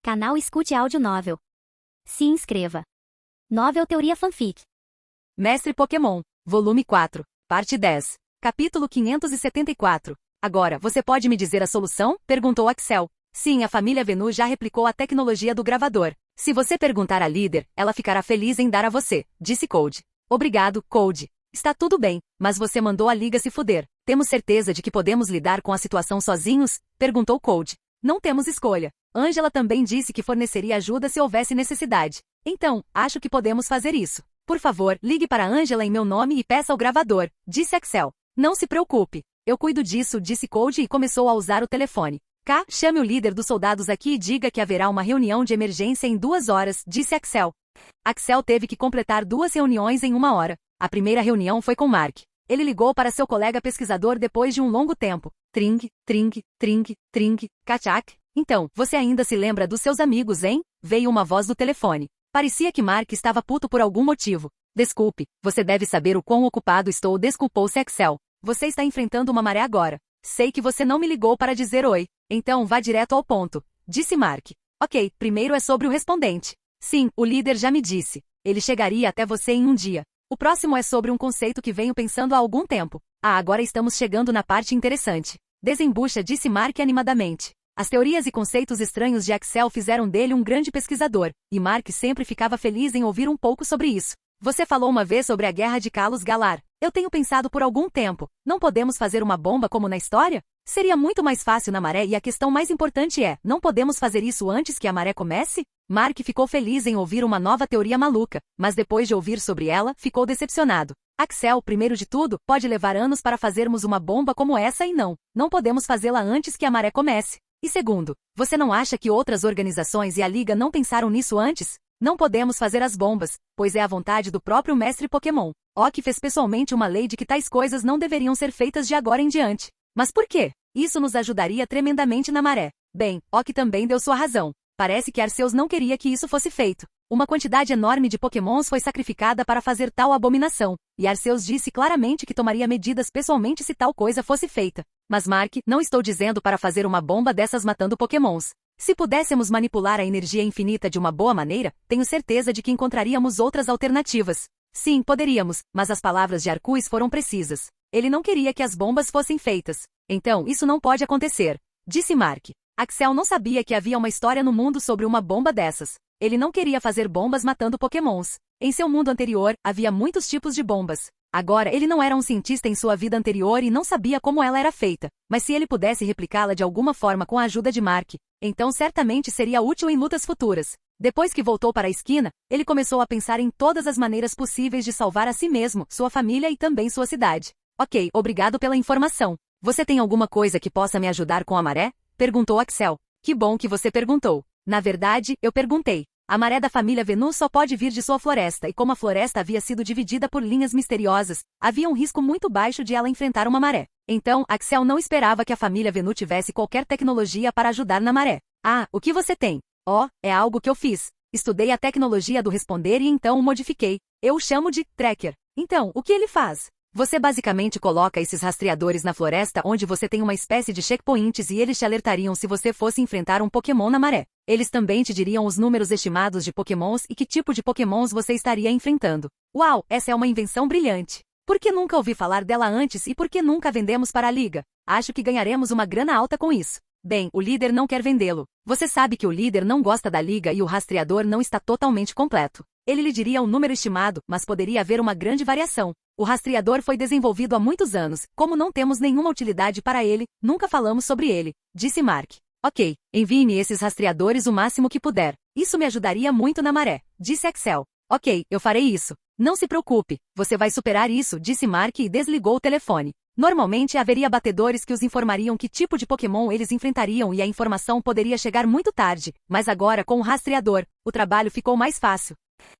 Canal Escute Áudio Novel. Se inscreva. Novel Teoria Fanfic. Mestre Pokémon, Volume 4, Parte 10. Capítulo 574. Agora, você pode me dizer a solução? Perguntou Axel. Sim, a família Venu já replicou a tecnologia do gravador. Se você perguntar à líder, ela ficará feliz em dar a você, disse Cold. Obrigado, Cold. Está tudo bem, mas você mandou a liga se fuder. Temos certeza de que podemos lidar com a situação sozinhos? Perguntou Cold. Não temos escolha. Angela também disse que forneceria ajuda se houvesse necessidade. Então, acho que podemos fazer isso. Por favor, ligue para Angela em meu nome e peça o gravador, disse Axel. Não se preocupe. Eu cuido disso, disse Cold e começou a usar o telefone. Chame o líder dos soldados aqui e diga que haverá uma reunião de emergência em 2 horas, disse Axel. Axel teve que completar 2 reuniões em 1 hora. A primeira reunião foi com Mark. Ele ligou para seu colega pesquisador depois de um longo tempo. Tring, tring, tring, tring, kachak. Então, você ainda se lembra dos seus amigos, hein? Veio uma voz do telefone. Parecia que Mark estava puto por algum motivo. Desculpe, você deve saber o quão ocupado estou, desculpou-se Axel. Você está enfrentando uma maré agora. Sei que você não me ligou para dizer oi. Então vá direto ao ponto, disse Mark. Ok, primeiro é sobre o respondente. Sim, o líder já me disse. Ele chegaria até você em um dia. O próximo é sobre um conceito que venho pensando há algum tempo. Agora estamos chegando na parte interessante. Desembucha, disse Mark animadamente. As teorias e conceitos estranhos de Axel fizeram dele um grande pesquisador, e Mark sempre ficava feliz em ouvir um pouco sobre isso. Você falou uma vez sobre a guerra de Kalos Galar. Eu tenho pensado por algum tempo. Não podemos fazer uma bomba como na história? Seria muito mais fácil na maré e a questão mais importante é, não podemos fazer isso antes que a maré comece? Mark ficou feliz em ouvir uma nova teoria maluca, mas depois de ouvir sobre ela, ficou decepcionado. Axel, primeiro de tudo, pode levar anos para fazermos uma bomba como essa e não podemos fazê-la antes que a maré comece. E segundo, você não acha que outras organizações e a Liga não pensaram nisso antes? Não podemos fazer as bombas, pois é a vontade do próprio mestre Pokémon. Oki fez pessoalmente uma lei de que tais coisas não deveriam ser feitas de agora em diante. Mas por quê? Isso nos ajudaria tremendamente na maré. Bem, Oki também deu sua razão. Parece que Arceus não queria que isso fosse feito. Uma quantidade enorme de Pokémons foi sacrificada para fazer tal abominação, e Arceus disse claramente que tomaria medidas pessoalmente se tal coisa fosse feita. Mas Mark, não estou dizendo para fazer uma bomba dessas matando Pokémons. Se pudéssemos manipular a energia infinita de uma boa maneira, tenho certeza de que encontraríamos outras alternativas. Sim, poderíamos, mas as palavras de Arceus foram precisas. Ele não queria que as bombas fossem feitas. Então, isso não pode acontecer, disse Mark. Axel não sabia que havia uma história no mundo sobre uma bomba dessas. Ele não queria fazer bombas matando Pokémons. Em seu mundo anterior, havia muitos tipos de bombas. Agora, ele não era um cientista em sua vida anterior e não sabia como ela era feita. Mas se ele pudesse replicá-la de alguma forma com a ajuda de Mark, então certamente seria útil em lutas futuras. Depois que voltou para a esquina, ele começou a pensar em todas as maneiras possíveis de salvar a si mesmo, sua família e também sua cidade. Ok, obrigado pela informação. Você tem alguma coisa que possa me ajudar com a maré? Perguntou Axel. Que bom que você perguntou. Na verdade, eu perguntei. A maré da família Venu só pode vir de sua floresta e como a floresta havia sido dividida por linhas misteriosas, havia um risco muito baixo de ela enfrentar uma maré. Então, Axel não esperava que a família Venu tivesse qualquer tecnologia para ajudar na maré. O que você tem? É algo que eu fiz. Estudei a tecnologia do responder e então o modifiquei. Eu o chamo de tracker. Então, o que ele faz? Você basicamente coloca esses rastreadores na floresta onde você tem uma espécie de checkpoints e eles te alertariam se você fosse enfrentar um Pokémon na maré. Eles também te diriam os números estimados de Pokémons e que tipo de Pokémons você estaria enfrentando. Uau, essa é uma invenção brilhante. Por que nunca ouvi falar dela antes e por que nunca vendemos para a Liga? Acho que ganharemos uma grana alta com isso. Bem, o líder não quer vendê-lo. Você sabe que o líder não gosta da Liga e o rastreador não está totalmente completo. Ele lhe diria um número estimado, mas poderia haver uma grande variação. O rastreador foi desenvolvido há muitos anos, como não temos nenhuma utilidade para ele, nunca falamos sobre ele, disse Mark. Ok, envie-me esses rastreadores o máximo que puder. Isso me ajudaria muito na maré, disse Axel. Ok, eu farei isso. Não se preocupe, você vai superar isso, disse Mark e desligou o telefone. Normalmente haveria batedores que os informariam que tipo de Pokémon eles enfrentariam e a informação poderia chegar muito tarde, mas agora com o rastreador, o trabalho ficou mais fácil.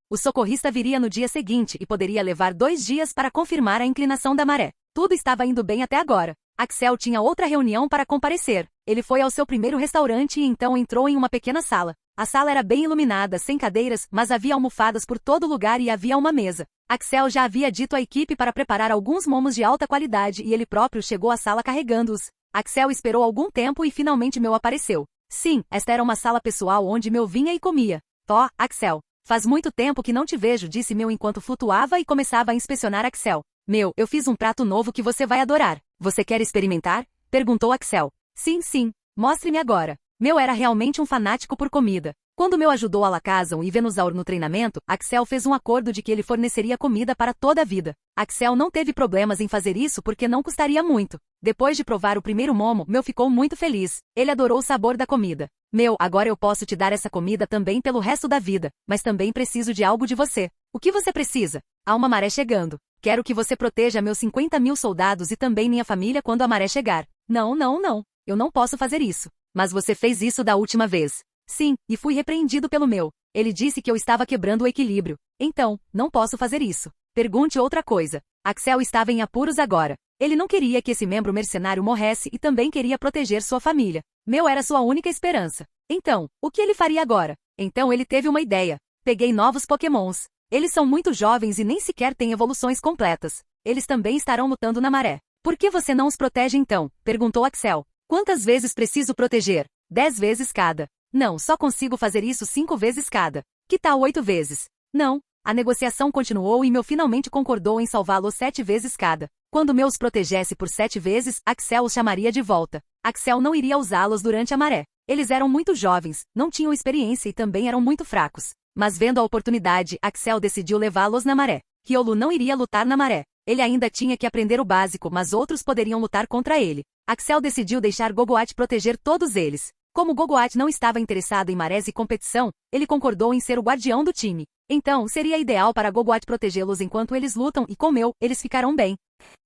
O socorrista viria no dia seguinte e poderia levar 2 dias para confirmar a inclinação da maré. Tudo estava indo bem até agora. Axel tinha outra reunião para comparecer. Ele foi ao seu primeiro restaurante e então entrou em uma pequena sala. A sala era bem iluminada, sem cadeiras, mas havia almofadas por todo lugar e havia uma mesa. Axel já havia dito à equipe para preparar alguns momos de alta qualidade e ele próprio chegou à sala carregando-os. Axel esperou algum tempo e finalmente Meu apareceu. Sim, esta era uma sala pessoal onde Meu vinha e comia. Tó, Axel. Faz muito tempo que não te vejo, disse Meu enquanto flutuava e começava a inspecionar Axel. Meu, eu fiz um prato novo que você vai adorar. Você quer experimentar? Perguntou Axel. Sim, sim. Mostre-me agora. Meu era realmente um fanático por comida. Quando Meu ajudou a Lacazon e Venusaur no treinamento, Axel fez um acordo de que ele forneceria comida para toda a vida. Axel não teve problemas em fazer isso porque não custaria muito. Depois de provar o primeiro momo, Meu ficou muito feliz. Ele adorou o sabor da comida. Meu, agora eu posso te dar essa comida também pelo resto da vida, mas também preciso de algo de você. O que você precisa? Há uma maré chegando. Quero que você proteja meus 50.000 soldados e também minha família quando a maré chegar. Não, não, não. Eu não posso fazer isso. Mas você fez isso da última vez. Sim, e fui repreendido pelo Meu. Ele disse que eu estava quebrando o equilíbrio. Então, não posso fazer isso. Pergunte outra coisa. Axel estava em apuros agora. Ele não queria que esse membro mercenário morresse e também queria proteger sua família. Meu era sua única esperança. Então, o que ele faria agora? Então ele teve uma ideia. Peguei novos pokémons. Eles são muito jovens e nem sequer têm evoluções completas. Eles também estarão lutando na maré. Por que você não os protege então? Perguntou Axel. Quantas vezes preciso proteger? 10 vezes cada. Não, só consigo fazer isso 5 vezes cada. Que tal 8 vezes? Não. A negociação continuou e Meu finalmente concordou em salvá-los 7 vezes cada. Quando Meu os protegesse por 7 vezes, Axel os chamaria de volta. Axel não iria usá-los durante a maré. Eles eram muito jovens, não tinham experiência e também eram muito fracos. Mas vendo a oportunidade, Axel decidiu levá-los na maré. Riolu não iria lutar na maré. Ele ainda tinha que aprender o básico, mas outros poderiam lutar contra ele. Axel decidiu deixar Gogoat proteger todos eles. Como Gogoat não estava interessado em marés e competição, ele concordou em ser o guardião do time. Então, seria ideal para Gogoat protegê-los enquanto eles lutam e com Meu, eles ficarão bem.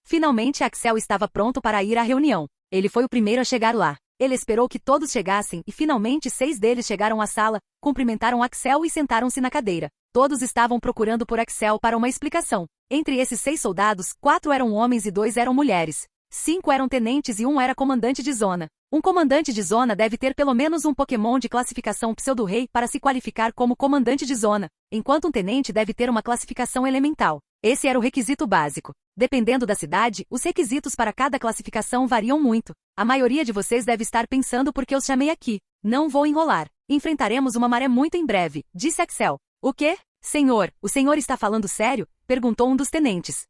Finalmente Axel estava pronto para ir à reunião. Ele foi o primeiro a chegar lá. Ele esperou que todos chegassem e finalmente 6 deles chegaram à sala, cumprimentaram Axel e sentaram-se na cadeira. Todos estavam procurando por Axel para uma explicação. Entre esses 6 soldados, 4 eram homens e 2 eram mulheres. 5 eram tenentes e 1 era comandante de zona. Um comandante de zona deve ter pelo menos um Pokémon de classificação Pseudo-Rei para se qualificar como comandante de zona, enquanto um tenente deve ter uma classificação elemental. Esse era o requisito básico. Dependendo da cidade, os requisitos para cada classificação variam muito. A maioria de vocês deve estar pensando por que os chamei aqui. Não vou enrolar. Enfrentaremos uma maré muito em breve, disse Axel. O quê? Senhor, o senhor está falando sério? Perguntou um dos tenentes.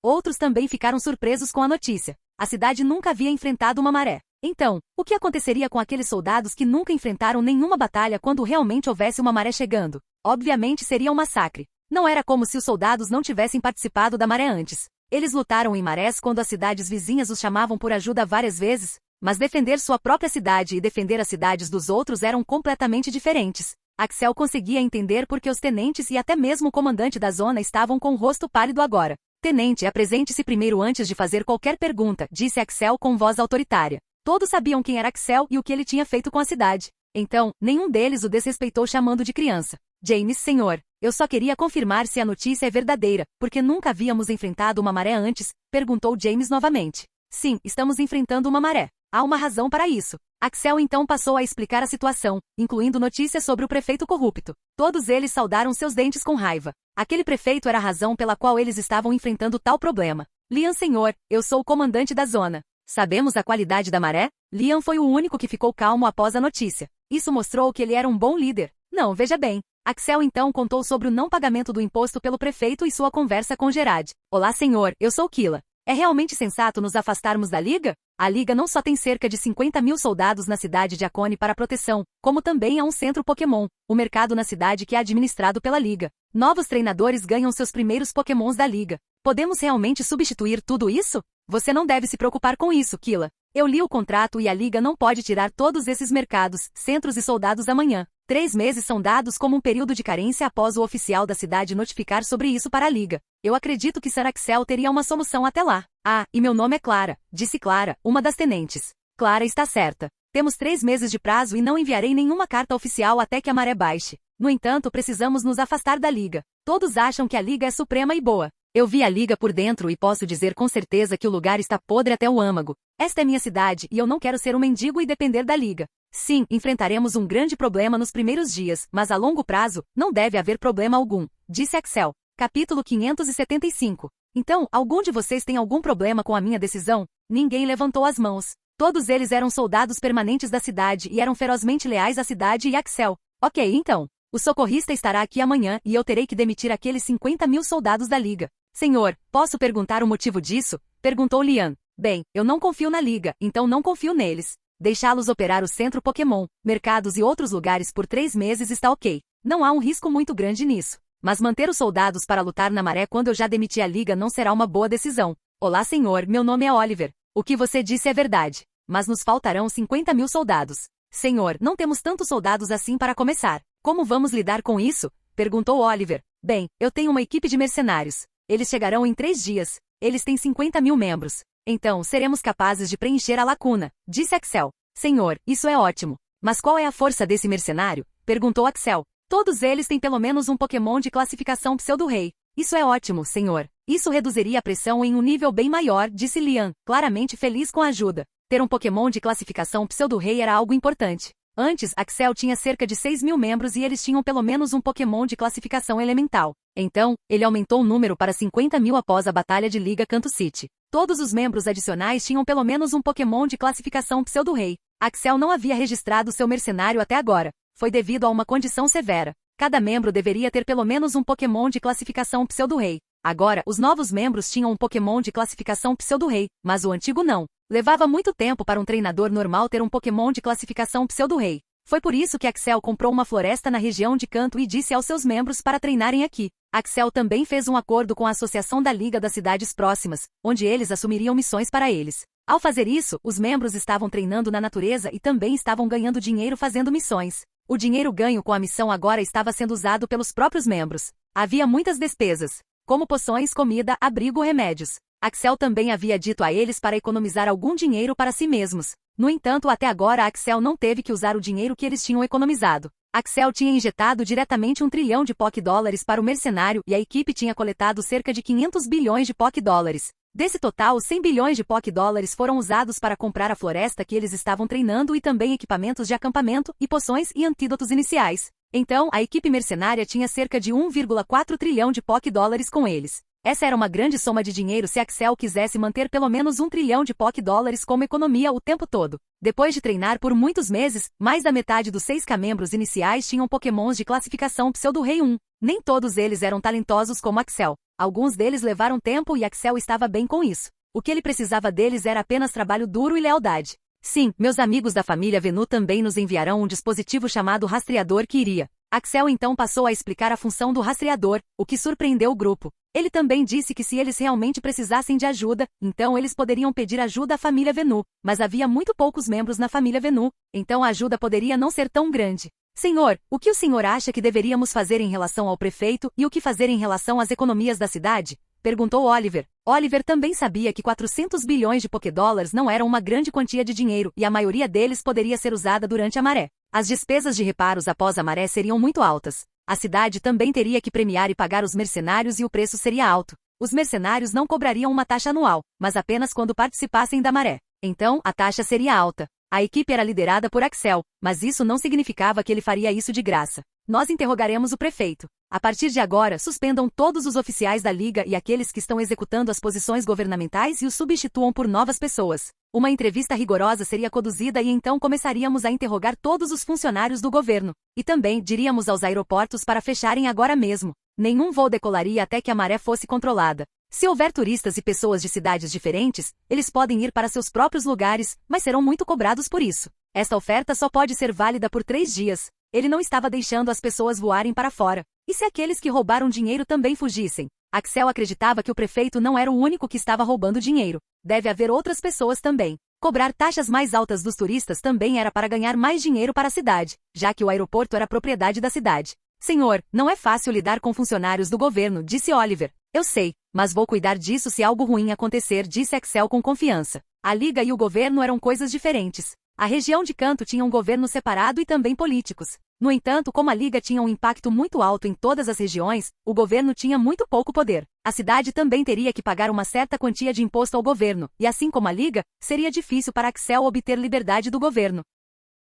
Outros também ficaram surpresos com a notícia. A cidade nunca havia enfrentado uma maré. Então, o que aconteceria com aqueles soldados que nunca enfrentaram nenhuma batalha quando realmente houvesse uma maré chegando? Obviamente seria um massacre. Não era como se os soldados não tivessem participado da maré antes. Eles lutaram em marés quando as cidades vizinhas os chamavam por ajuda várias vezes, mas defender sua própria cidade e defender as cidades dos outros eram completamente diferentes. Axel conseguia entender porque os tenentes e até mesmo o comandante da zona estavam com o rosto pálido agora. Tenente, apresente-se primeiro antes de fazer qualquer pergunta, disse Axel com voz autoritária. Todos sabiam quem era Axel e o que ele tinha feito com a cidade. Então, nenhum deles o desrespeitou chamando de criança. James, senhor, eu só queria confirmar se a notícia é verdadeira, porque nunca havíamos enfrentado uma maré antes, perguntou James novamente. Sim, estamos enfrentando uma maré. Há uma razão para isso. Axel então passou a explicar a situação, incluindo notícias sobre o prefeito corrupto. Todos eles saudaram seus dentes com raiva. Aquele prefeito era a razão pela qual eles estavam enfrentando tal problema. Liam, senhor, eu sou o comandante da zona. Sabemos a qualidade da maré? Liam foi o único que ficou calmo após a notícia. Isso mostrou que ele era um bom líder. Não, veja bem. Axel então contou sobre o não pagamento do imposto pelo prefeito e sua conversa com Gerard. Olá, senhor, eu sou Kila. É realmente sensato nos afastarmos da Liga? A Liga não só tem cerca de 50.000 soldados na cidade de Akone para proteção, como também há um centro Pokémon, o mercado na cidade que é administrado pela Liga. Novos treinadores ganham seus primeiros Pokémons da Liga. Podemos realmente substituir tudo isso? Você não deve se preocupar com isso, Kila. Eu li o contrato e a Liga não pode tirar todos esses mercados, centros e soldados amanhã. 3 meses são dados como um período de carência após o oficial da cidade notificar sobre isso para a Liga. Eu acredito que Sir Axel teria uma solução até lá. Ah, e meu nome é Clara, disse Clara, uma das tenentes. Clara está certa. Temos 3 meses de prazo e não enviarei nenhuma carta oficial até que a maré baixe. No entanto, precisamos nos afastar da Liga. Todos acham que a Liga é suprema e boa. Eu vi a Liga por dentro e posso dizer com certeza que o lugar está podre até o âmago. Esta é minha cidade e eu não quero ser um mendigo e depender da Liga. Sim, enfrentaremos um grande problema nos primeiros dias, mas a longo prazo, não deve haver problema algum, disse Axel. Capítulo 575. Então, algum de vocês tem algum problema com a minha decisão? Ninguém levantou as mãos. Todos eles eram soldados permanentes da cidade e eram ferozmente leais à cidade e a Axel. Ok, então. O socorrista estará aqui amanhã e eu terei que demitir aqueles 50.000 soldados da Liga. Senhor, posso perguntar o motivo disso? Perguntou Lian. Bem, eu não confio na Liga, então não confio neles. Deixá-los operar o centro Pokémon, mercados e outros lugares por 3 meses está ok. Não há um risco muito grande nisso. Mas manter os soldados para lutar na maré quando eu já demiti a Liga não será uma boa decisão. Olá, senhor, meu nome é Oliver. O que você disse é verdade. Mas nos faltarão 50.000 soldados. Senhor, não temos tantos soldados assim para começar. Como vamos lidar com isso? Perguntou Oliver. Bem, eu tenho uma equipe de mercenários. Eles chegarão em 3 dias. Eles têm 50.000 membros. Então, seremos capazes de preencher a lacuna, disse Axel. Senhor, isso é ótimo. Mas qual é a força desse mercenário? Perguntou Axel. Todos eles têm pelo menos um Pokémon de classificação pseudo-rei. Isso é ótimo, senhor. Isso reduziria a pressão em um nível bem maior, disse Lian, claramente feliz com a ajuda. Ter um Pokémon de classificação pseudo-rei era algo importante. Antes, Axel tinha cerca de 6.000 membros e eles tinham pelo menos um Pokémon de classificação elemental. Então, ele aumentou o número para 50.000 após a batalha de Liga Kanto City. Todos os membros adicionais tinham pelo menos um Pokémon de classificação pseudo-rei. Axel não havia registrado seu mercenário até agora. Foi devido a uma condição severa. Cada membro deveria ter pelo menos um Pokémon de classificação pseudo-rei. Agora, os novos membros tinham um Pokémon de classificação pseudo-rei, mas o antigo não. Levava muito tempo para um treinador normal ter um Pokémon de classificação pseudo-rei. Foi por isso que Axel comprou uma floresta na região de Kanto e disse aos seus membros para treinarem aqui. Axel também fez um acordo com a Associação da Liga das Cidades Próximas, onde eles assumiriam missões para eles. Ao fazer isso, os membros estavam treinando na natureza e também estavam ganhando dinheiro fazendo missões. O dinheiro ganho com a missão agora estava sendo usado pelos próprios membros. Havia muitas despesas, como poções, comida, abrigo, remédios. Axel também havia dito a eles para economizar algum dinheiro para si mesmos. No entanto, até agora Axel não teve que usar o dinheiro que eles tinham economizado. Axel tinha injetado diretamente 1 trilhão de Poké-dólares para o mercenário e a equipe tinha coletado cerca de 500 bilhões de Poké-dólares. Desse total, 100 bilhões de Poké-dólares foram usados para comprar a floresta que eles estavam treinando e também equipamentos de acampamento, e poções e antídotos iniciais. Então, a equipe mercenária tinha cerca de 1,4 trilhão de Poké-dólares com eles. Essa era uma grande soma de dinheiro se Axel quisesse manter pelo menos 1 trilhão de Poké-dólares como economia o tempo todo. Depois de treinar por muitos meses, mais da metade dos 6K membros iniciais tinham Pokémons de classificação pseudo-rei 1. Nem todos eles eram talentosos como Axel. Alguns deles levaram tempo e Axel estava bem com isso. O que ele precisava deles era apenas trabalho duro e lealdade. Sim, meus amigos da família Venu também nos enviarão um dispositivo chamado rastreador que iria. Axel então passou a explicar a função do rastreador, o que surpreendeu o grupo. Ele também disse que se eles realmente precisassem de ajuda, então eles poderiam pedir ajuda à família Venu, mas havia muito poucos membros na família Venu, então a ajuda poderia não ser tão grande. Senhor, o que o senhor acha que deveríamos fazer em relação ao prefeito e o que fazer em relação às economias da cidade? Perguntou Oliver. Oliver também sabia que 400 bilhões de Poké-dólares não eram uma grande quantia de dinheiro e a maioria deles poderia ser usada durante a maré. As despesas de reparos após a maré seriam muito altas. A cidade também teria que premiar e pagar os mercenários e o preço seria alto. Os mercenários não cobrariam uma taxa anual, mas apenas quando participassem da maré. Então, a taxa seria alta. A equipe era liderada por Axel, mas isso não significava que ele faria isso de graça. Nós interrogaremos o prefeito. A partir de agora, suspendam todos os oficiais da Liga e aqueles que estão executando as posições governamentais e os substituam por novas pessoas. Uma entrevista rigorosa seria conduzida e então começaríamos a interrogar todos os funcionários do governo. E também diríamos aos aeroportos para fecharem agora mesmo. Nenhum voo decolaria até que a maré fosse controlada. Se houver turistas e pessoas de cidades diferentes, eles podem ir para seus próprios lugares, mas serão muito cobrados por isso. Esta oferta só pode ser válida por 3 dias. Ele não estava deixando as pessoas voarem para fora. E se aqueles que roubaram dinheiro também fugissem? Axel acreditava que o prefeito não era o único que estava roubando dinheiro. Deve haver outras pessoas também. Cobrar taxas mais altas dos turistas também era para ganhar mais dinheiro para a cidade, já que o aeroporto era propriedade da cidade. Senhor, não é fácil lidar com funcionários do governo, disse Oliver. Eu sei, mas vou cuidar disso se algo ruim acontecer, disse Axel com confiança. A Liga e o governo eram coisas diferentes. A região de Kanto tinha um governo separado e também políticos. No entanto, como a Liga tinha um impacto muito alto em todas as regiões, o governo tinha muito pouco poder. A cidade também teria que pagar uma certa quantia de imposto ao governo, e assim como a Liga, seria difícil para Axel obter liberdade do governo.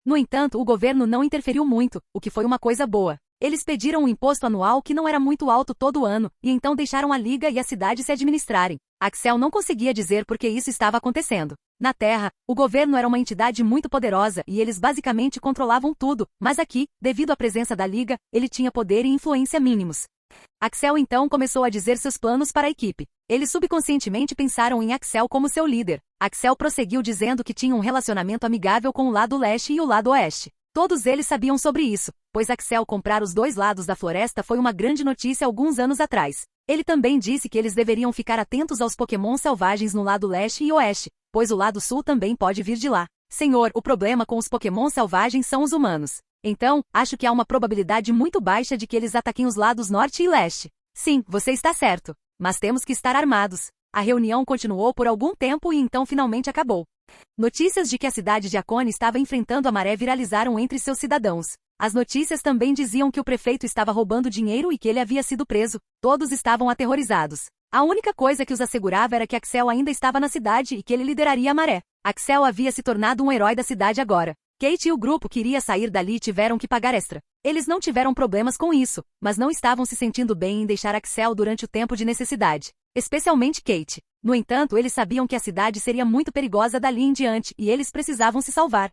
No entanto, o governo não interferiu muito, o que foi uma coisa boa. Eles pediram um imposto anual que não era muito alto todo ano, e então deixaram a Liga e a cidade se administrarem. Axel não conseguia dizer por que isso estava acontecendo. Na Terra, o governo era uma entidade muito poderosa e eles basicamente controlavam tudo, mas aqui, devido à presença da Liga, ele tinha poder e influência mínimos. Axel então começou a dizer seus planos para a equipe. Eles subconscientemente pensaram em Axel como seu líder. Axel prosseguiu dizendo que tinha um relacionamento amigável com o lado leste e o lado oeste. Todos eles sabiam sobre isso, pois Axel comprar os dois lados da floresta foi uma grande notícia alguns anos atrás. Ele também disse que eles deveriam ficar atentos aos Pokémon selvagens no lado leste e oeste, pois o lado sul também pode vir de lá. Senhor, o problema com os Pokémon selvagens são os humanos. Então, acho que há uma probabilidade muito baixa de que eles ataquem os lados norte e leste. Sim, você está certo. Mas temos que estar armados. A reunião continuou por algum tempo e então finalmente acabou. Notícias de que a cidade de Akone estava enfrentando a maré viralizaram entre seus cidadãos. As notícias também diziam que o prefeito estava roubando dinheiro e que ele havia sido preso. Todos estavam aterrorizados. A única coisa que os assegurava era que Axel ainda estava na cidade e que ele lideraria a maré. Axel havia se tornado um herói da cidade agora. Kate e o grupo que iria sair dali tiveram que pagar extra. Eles não tiveram problemas com isso, mas não estavam se sentindo bem em deixar Axel durante o tempo de necessidade. Especialmente Kate. No entanto, eles sabiam que a cidade seria muito perigosa dali em diante e eles precisavam se salvar.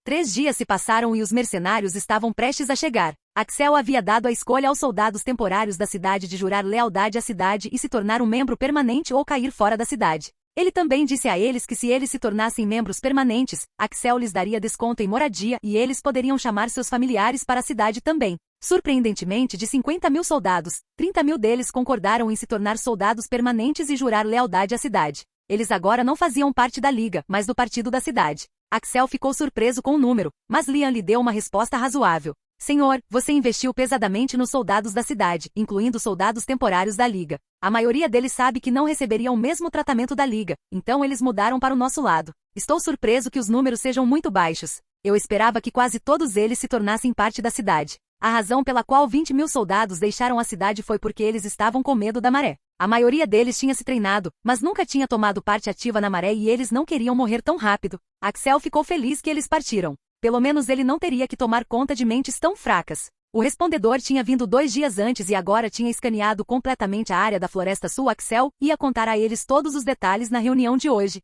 3 dias se passaram e os mercenários estavam prestes a chegar. Axel havia dado a escolha aos soldados temporários da cidade de jurar lealdade à cidade e se tornar um membro permanente ou cair fora da cidade. Ele também disse a eles que se eles se tornassem membros permanentes, Axel lhes daria desconto em moradia e eles poderiam chamar seus familiares para a cidade também. Surpreendentemente, de 50.000 soldados, 30.000 deles concordaram em se tornar soldados permanentes e jurar lealdade à cidade. Eles agora não faziam parte da Liga, mas do partido da cidade. Axel ficou surpreso com o número, mas Lian lhe deu uma resposta razoável. Senhor, você investiu pesadamente nos soldados da cidade, incluindo soldados temporários da Liga. A maioria deles sabe que não receberiam o mesmo tratamento da Liga, então eles mudaram para o nosso lado. Estou surpreso que os números sejam muito baixos. Eu esperava que quase todos eles se tornassem parte da cidade. A razão pela qual 20.000 soldados deixaram a cidade foi porque eles estavam com medo da maré. A maioria deles tinha se treinado, mas nunca tinha tomado parte ativa na maré e eles não queriam morrer tão rápido. Axel ficou feliz que eles partiram. Pelo menos ele não teria que tomar conta de mentes tão fracas. O respondedor tinha vindo 2 dias antes e agora tinha escaneado completamente a área da Floresta Sul. Axel ia contar a eles todos os detalhes na reunião de hoje.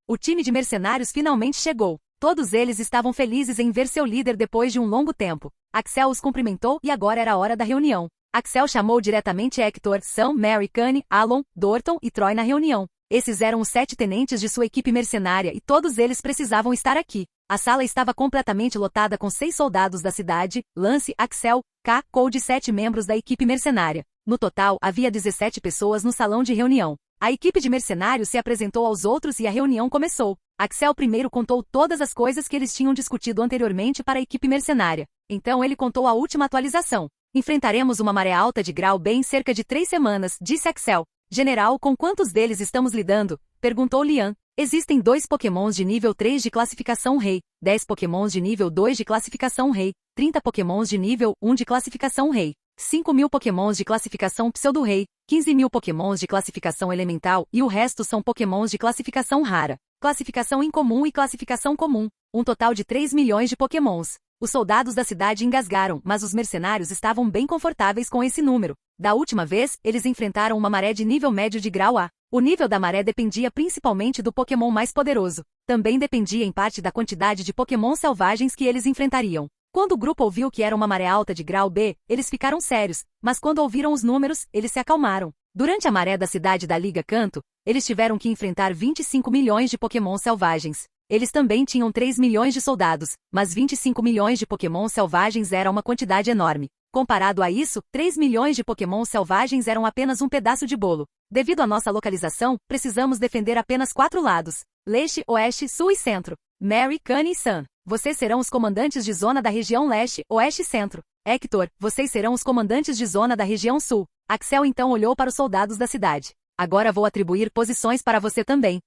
O time de mercenários finalmente chegou. Todos eles estavam felizes em ver seu líder depois de um longo tempo. Axel os cumprimentou e agora era a hora da reunião. Axel chamou diretamente Hector, Sam, Mary, Kanye, Alon, Dorton e Troy na reunião. Esses eram os 7 tenentes de sua equipe mercenária e todos eles precisavam estar aqui. A sala estava completamente lotada com 6 soldados da cidade, Lance, Axel, K, Cole e 7 membros da equipe mercenária. No total, havia 17 pessoas no salão de reunião. A equipe de mercenários se apresentou aos outros e a reunião começou. Axel primeiro contou todas as coisas que eles tinham discutido anteriormente para a equipe mercenária. Então ele contou a última atualização. Enfrentaremos uma maré alta de grau B em cerca de 3 semanas, disse Axel. General, com quantos deles estamos lidando? Perguntou Lian. Existem 2 Pokémons de nível 3 de classificação Rei, 10 Pokémons de nível 2 de classificação Rei, 30 Pokémons de nível 1 de classificação Rei, 5.000 Pokémons de classificação Pseudo-Rei, 15.000 Pokémons de classificação Elemental e o resto são Pokémons de classificação Rara, classificação Incomum e classificação Comum, um total de 3 milhões de Pokémons. Os soldados da cidade engasgaram, mas os mercenários estavam bem confortáveis com esse número. Da última vez, eles enfrentaram uma maré de nível médio de grau A. O nível da maré dependia principalmente do Pokémon mais poderoso. Também dependia em parte da quantidade de Pokémon selvagens que eles enfrentariam. Quando o grupo ouviu que era uma maré alta de grau B, eles ficaram sérios, mas quando ouviram os números, eles se acalmaram. Durante a maré da cidade da Liga Kanto, eles tiveram que enfrentar 25 milhões de Pokémon selvagens. Eles também tinham 3 milhões de soldados, mas 25 milhões de Pokémon selvagens era uma quantidade enorme. Comparado a isso, 3 milhões de Pokémon selvagens eram apenas um pedaço de bolo. Devido à nossa localização, precisamos defender apenas 4 lados: leste, oeste, sul e centro. Mary, Kanye e Sam, vocês serão os comandantes de zona da região leste, oeste e centro. Hector, vocês serão os comandantes de zona da região sul. Axel então olhou para os soldados da cidade. Agora vou atribuir posições para você também.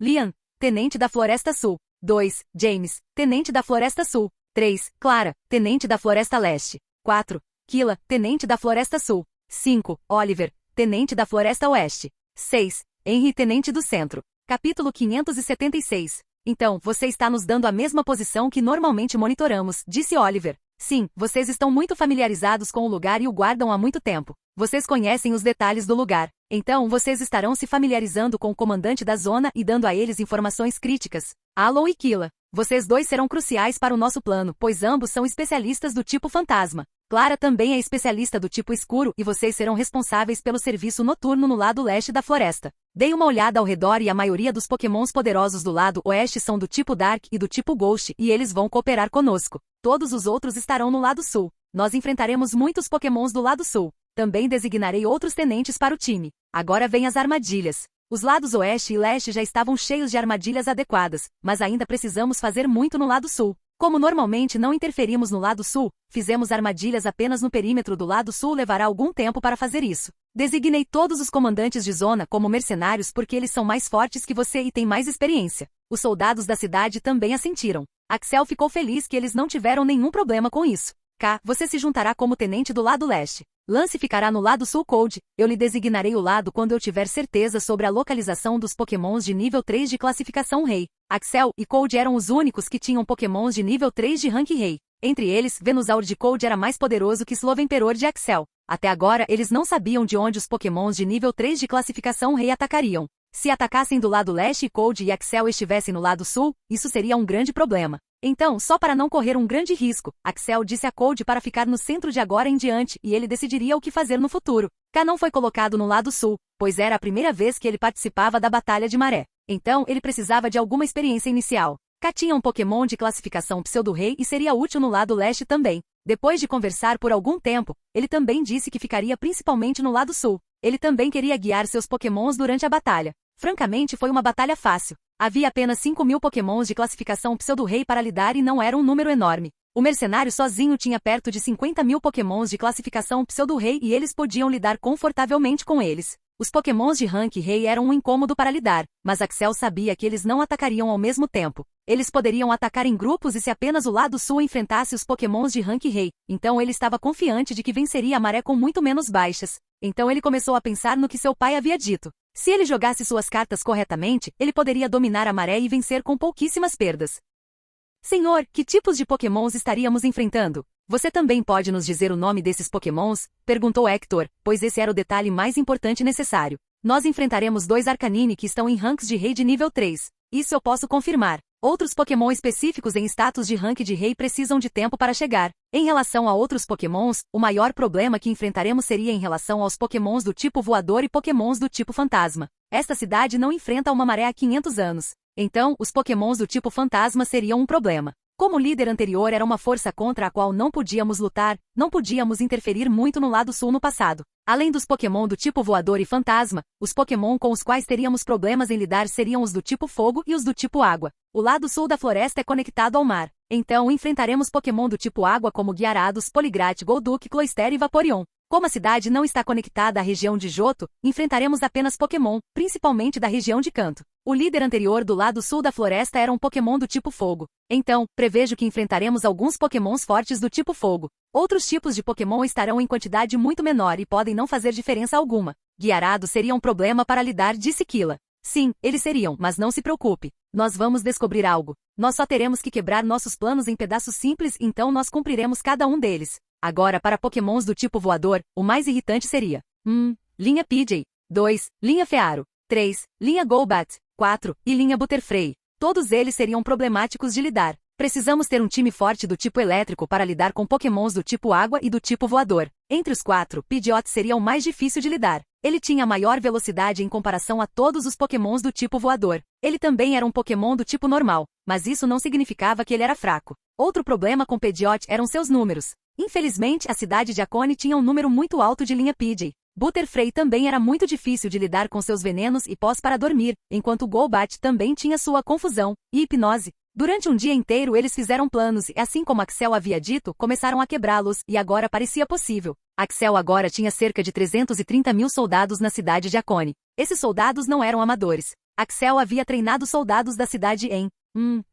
Lian, Tenente da Floresta Sul. 2. James, Tenente da Floresta Sul. 3. Clara, Tenente da Floresta Leste. 4. Kila, Tenente da Floresta Sul. 5. Oliver, Tenente da Floresta Oeste. 6. Henry, Tenente do Centro. Capítulo 576. Então, você está nos dando a mesma posição que normalmente monitoramos, disse Oliver. Sim, vocês estão muito familiarizados com o lugar e o guardam há muito tempo. Vocês conhecem os detalhes do lugar. Então, vocês estarão se familiarizando com o comandante da zona e dando a eles informações críticas. Alon e Killa. Vocês dois serão cruciais para o nosso plano, pois ambos são especialistas do tipo fantasma. Clara também é especialista do tipo escuro e vocês serão responsáveis pelo serviço noturno no lado leste da floresta. Dei uma olhada ao redor e a maioria dos pokémons poderosos do lado oeste são do tipo Dark e do tipo Ghost e eles vão cooperar conosco. Todos os outros estarão no lado sul. Nós enfrentaremos muitos pokémons do lado sul. Também designarei outros tenentes para o time. Agora vem as armadilhas. Os lados oeste e leste já estavam cheios de armadilhas adequadas, mas ainda precisamos fazer muito no lado sul. Como normalmente não interferimos no lado sul, fizemos armadilhas apenas no perímetro do lado sul. Levará algum tempo para fazer isso. Designei todos os comandantes de zona como mercenários porque eles são mais fortes que você e têm mais experiência. Os soldados da cidade também assentiram. Axel ficou feliz que eles não tiveram nenhum problema com isso. K, você se juntará como tenente do lado leste. Lance ficará no lado sul. Cold, eu lhe designarei o lado quando eu tiver certeza sobre a localização dos pokémons de nível 3 de classificação rei. Axel e Cold eram os únicos que tinham pokémons de nível 3 de rank rei. Entre eles, Venusaur de Cold era mais poderoso que Slovenperor de Axel. Até agora eles não sabiam de onde os pokémons de nível 3 de classificação rei atacariam. Se atacassem do lado leste e Cold e Axel estivessem no lado sul, isso seria um grande problema. Então, só para não correr um grande risco, Axel disse a Cold para ficar no centro de agora em diante e ele decidiria o que fazer no futuro. K não foi colocado no lado sul, pois era a primeira vez que ele participava da Batalha de Maré. Então, ele precisava de alguma experiência inicial. K tinha um Pokémon de classificação Pseudo-Rei e seria útil no lado leste também. Depois de conversar por algum tempo, ele também disse que ficaria principalmente no lado sul. Ele também queria guiar seus Pokémons durante a batalha. Francamente, foi uma batalha fácil. Havia apenas 5.000 pokémons de classificação Pseudo-Rei para lidar e não era um número enorme. O mercenário sozinho tinha perto de 50.000 pokémons de classificação Pseudo-Rei e eles podiam lidar confortavelmente com eles. Os pokémons de rank Rei eram um incômodo para lidar, mas Axel sabia que eles não atacariam ao mesmo tempo. Eles poderiam atacar em grupos e se apenas o lado sul enfrentasse os pokémons de rank Rei, então ele estava confiante de que venceria a maré com muito menos baixas. Então ele começou a pensar no que seu pai havia dito. Se ele jogasse suas cartas corretamente, ele poderia dominar a maré e vencer com pouquíssimas perdas. Senhor, que tipos de pokémons estaríamos enfrentando? Você também pode nos dizer o nome desses pokémons? Perguntou Hector, pois esse era o detalhe mais importante necessário. Nós enfrentaremos 2 Arcanine que estão em ranks de rei de nível 3. Isso eu posso confirmar. Outros Pokémon específicos em status de rank de rei precisam de tempo para chegar. Em relação a outros Pokémons, o maior problema que enfrentaremos seria em relação aos Pokémons do tipo voador e Pokémons do tipo fantasma. Esta cidade não enfrenta uma maré há 500 anos. Então, os Pokémons do tipo fantasma seriam um problema. Como o líder anterior era uma força contra a qual não podíamos lutar, não podíamos interferir muito no lado sul no passado. Além dos Pokémon do tipo voador e fantasma, os Pokémon com os quais teríamos problemas em lidar seriam os do tipo fogo e os do tipo água. O lado sul da floresta é conectado ao mar. Então enfrentaremos Pokémon do tipo água como Gyarados, Poliwrath, Golduck, Cloyster e Vaporeon. Como a cidade não está conectada à região de Johto, enfrentaremos apenas Pokémon, principalmente da região de Kanto. O líder anterior do lado sul da floresta era um Pokémon do tipo fogo. Então, prevejo que enfrentaremos alguns Pokémons fortes do tipo fogo. Outros tipos de Pokémon estarão em quantidade muito menor e podem não fazer diferença alguma. Gyarados seria um problema para lidar, disse Killa. Sim, eles seriam, mas não se preocupe. Nós vamos descobrir algo. Nós só teremos que quebrar nossos planos em pedaços simples, então nós cumpriremos cada um deles. Agora, para Pokémons do tipo voador, o mais irritante seria: linha Pidgey, 2, linha Fearo, 3, linha Golbat, 4, e linha Butterfree. Todos eles seriam problemáticos de lidar. Precisamos ter um time forte do tipo elétrico para lidar com Pokémons do tipo água e do tipo voador. Entre os 4, Pidgeot seria o mais difícil de lidar. Ele tinha maior velocidade em comparação a todos os Pokémons do tipo voador. Ele também era um Pokémon do tipo normal, mas isso não significava que ele era fraco. Outro problema com Pidgeot eram seus números. Infelizmente, a cidade de Akone tinha um número muito alto de linha Pidgey. Butterfree também era muito difícil de lidar com seus venenos e pós para dormir, enquanto Golbat também tinha sua confusão e hipnose. Durante um dia inteiro eles fizeram planos e, assim como Axel havia dito, começaram a quebrá-los e agora parecia possível. Axel agora tinha cerca de 330.000 soldados na cidade de Akone. Esses soldados não eram amadores. Axel havia treinado soldados da cidade em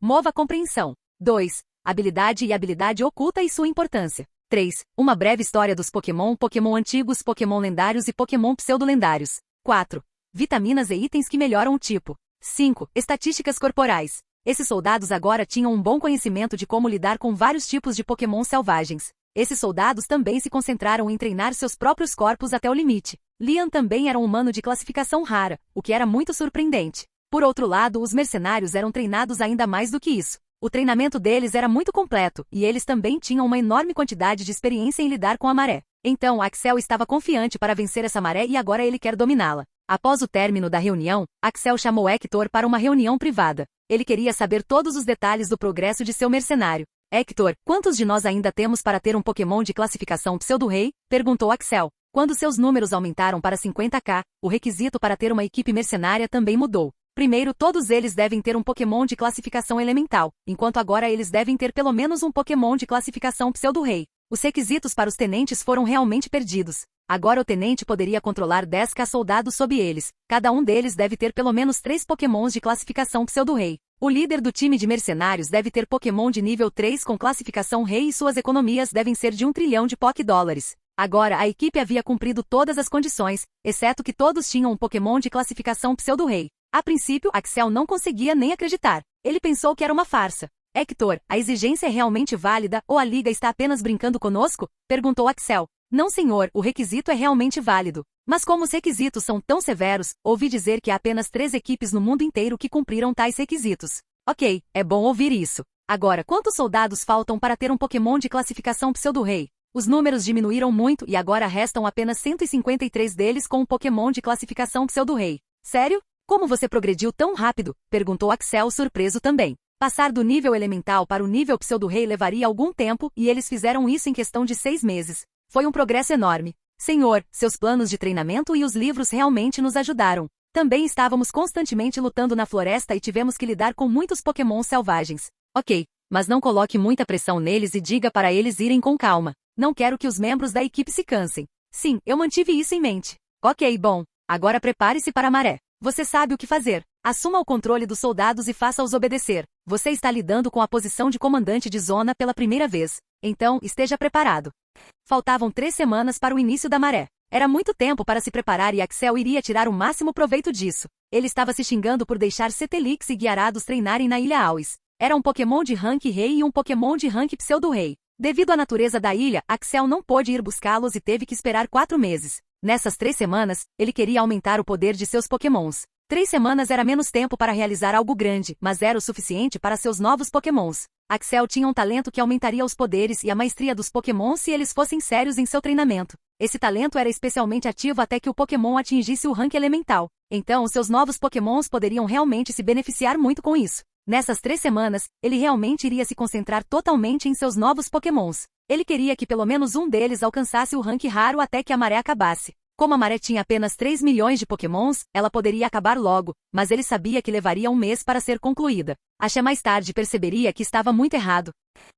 Mova Compreensão. 2. Habilidade e habilidade oculta e sua importância. 3. Uma breve história dos Pokémon, Pokémon antigos, Pokémon lendários e Pokémon pseudo-lendários. 4. Vitaminas e itens que melhoram o tipo. 5. Estatísticas corporais. Esses soldados agora tinham um bom conhecimento de como lidar com vários tipos de Pokémon selvagens. Esses soldados também se concentraram em treinar seus próprios corpos até o limite. Liam também era um humano de classificação rara, o que era muito surpreendente. Por outro lado, os mercenários eram treinados ainda mais do que isso. O treinamento deles era muito completo, e eles também tinham uma enorme quantidade de experiência em lidar com a maré. Então, Axel estava confiante para vencer essa maré e agora ele quer dominá-la. Após o término da reunião, Axel chamou Hector para uma reunião privada. Ele queria saber todos os detalhes do progresso de seu mercenário. Hector, quantos de nós ainda temos para ter um Pokémon de classificação pseudo-rei? Perguntou Axel. Quando seus números aumentaram para 50k, o requisito para ter uma equipe mercenária também mudou. Primeiro, todos eles devem ter um Pokémon de classificação elemental, enquanto agora eles devem ter pelo menos um Pokémon de classificação pseudo-rei. Os requisitos para os tenentes foram realmente perdidos. Agora o tenente poderia controlar 10k soldados sob eles. Cada um deles deve ter pelo menos 3 Pokémons de classificação pseudo-rei. O líder do time de mercenários deve ter Pokémon de nível 3 com classificação rei e suas economias devem ser de 1 trilhão de Pokédólares. Agora a equipe havia cumprido todas as condições, exceto que todos tinham um Pokémon de classificação pseudo-rei. A princípio, Axel não conseguia nem acreditar. Ele pensou que era uma farsa. Hector, a exigência é realmente válida ou a liga está apenas brincando conosco? Perguntou Axel. Não, senhor, o requisito é realmente válido. Mas como os requisitos são tão severos, ouvi dizer que há apenas 3 equipes no mundo inteiro que cumpriram tais requisitos. Ok, é bom ouvir isso. Agora, quantos soldados faltam para ter um Pokémon de classificação pseudo-rei? Os números diminuíram muito e agora restam apenas 153 deles com um Pokémon de classificação pseudo-rei. Sério? Como você progrediu tão rápido? Perguntou Axel surpreso também. Passar do nível elemental para o nível pseudo-rei levaria algum tempo e eles fizeram isso em questão de 6 meses. Foi um progresso enorme. Senhor, seus planos de treinamento e os livros realmente nos ajudaram. Também estávamos constantemente lutando na floresta e tivemos que lidar com muitos Pokémon selvagens. Ok, mas não coloque muita pressão neles e diga para eles irem com calma. Não quero que os membros da equipe se cansem. Sim, eu mantive isso em mente. Ok, bom. Agora prepare-se para a maré. Você sabe o que fazer. Assuma o controle dos soldados e faça-os obedecer. Você está lidando com a posição de comandante de zona pela primeira vez. Então, esteja preparado. Faltavam 3 semanas para o início da maré. Era muito tempo para se preparar e Axel iria tirar o máximo proveito disso. Ele estava se xingando por deixar Cetelix e Guiarados treinarem na Ilha Auis. Era um Pokémon de rank rei e um Pokémon de rank pseudo-rei. Devido à natureza da ilha, Axel não pôde ir buscá-los e teve que esperar 4 meses. Nessas 3 semanas, ele queria aumentar o poder de seus Pokémons. 3 semanas era menos tempo para realizar algo grande, mas era o suficiente para seus novos Pokémons. Axel tinha um talento que aumentaria os poderes e a maestria dos Pokémons se eles fossem sérios em seu treinamento. Esse talento era especialmente ativo até que o Pokémon atingisse o rank elemental. Então, seus novos Pokémons poderiam realmente se beneficiar muito com isso. Nessas 3 semanas, ele realmente iria se concentrar totalmente em seus novos Pokémons. Ele queria que pelo menos um deles alcançasse o rank raro até que a maré acabasse. Como a maré tinha apenas 3 milhões de Pokémons, ela poderia acabar logo, mas ele sabia que levaria um mês para ser concluída. Axé mais tarde perceberia que estava muito errado.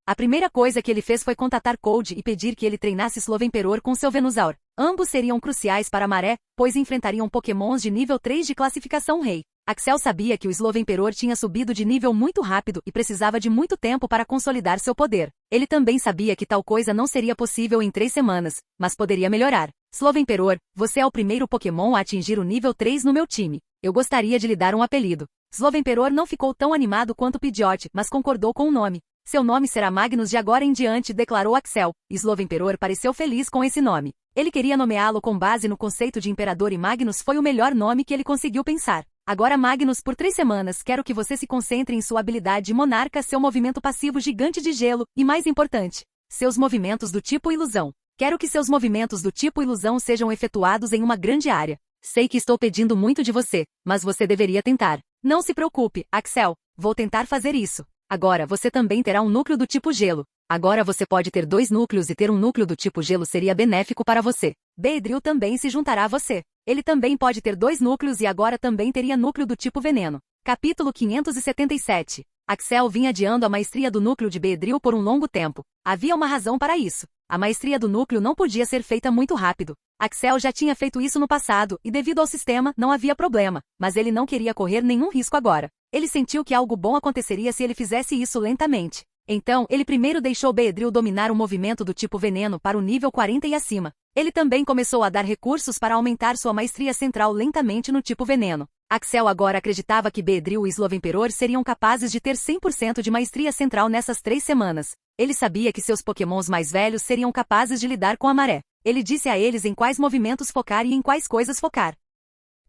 A primeira coisa que ele fez foi contatar Cold e pedir que ele treinasse Slovenperor com seu Venusaur. Ambos seriam cruciais para a maré, pois enfrentariam Pokémons de nível 3 de classificação rei. Axel sabia que o Slovenperor tinha subido de nível muito rápido e precisava de muito tempo para consolidar seu poder. Ele também sabia que tal coisa não seria possível em 3 semanas, mas poderia melhorar. Slovenperor, você é o primeiro Pokémon a atingir o nível 3 no meu time. Eu gostaria de lhe dar um apelido. Slovenperor não ficou tão animado quanto Pidgeot, mas concordou com o nome. Seu nome será Magnus de agora em diante, declarou Axel. Slovenperor pareceu feliz com esse nome. Ele queria nomeá-lo com base no conceito de Imperador e Magnus foi o melhor nome que ele conseguiu pensar. Agora Magnus, por 3 semanas, quero que você se concentre em sua habilidade Monarca, seu movimento passivo gigante de gelo, e mais importante, seus movimentos do tipo ilusão. Quero que seus movimentos do tipo ilusão sejam efetuados em uma grande área. Sei que estou pedindo muito de você, mas você deveria tentar. Não se preocupe, Axel, vou tentar fazer isso. Agora você também terá um núcleo do tipo gelo. Agora você pode ter 2 núcleos e ter um núcleo do tipo gelo seria benéfico para você. Beedrill também se juntará a você. Ele também pode ter 2 núcleos e agora também teria núcleo do tipo veneno. Capítulo 577. Axel vinha adiando a maestria do núcleo de Beedrill por um longo tempo. Havia uma razão para isso. A maestria do núcleo não podia ser feita muito rápido. Axel já tinha feito isso no passado e devido ao sistema não havia problema, mas ele não queria correr nenhum risco agora. Ele sentiu que algo bom aconteceria se ele fizesse isso lentamente. Então, ele primeiro deixou Beedrill dominar o movimento do tipo veneno para o nível 40 e acima. Ele também começou a dar recursos para aumentar sua maestria central lentamente no tipo veneno. Axel agora acreditava que Beedrill e Slovenperor seriam capazes de ter 100% de maestria central nessas 3 semanas. Ele sabia que seus pokémons mais velhos seriam capazes de lidar com a maré. Ele disse a eles em quais movimentos focar e em quais coisas focar.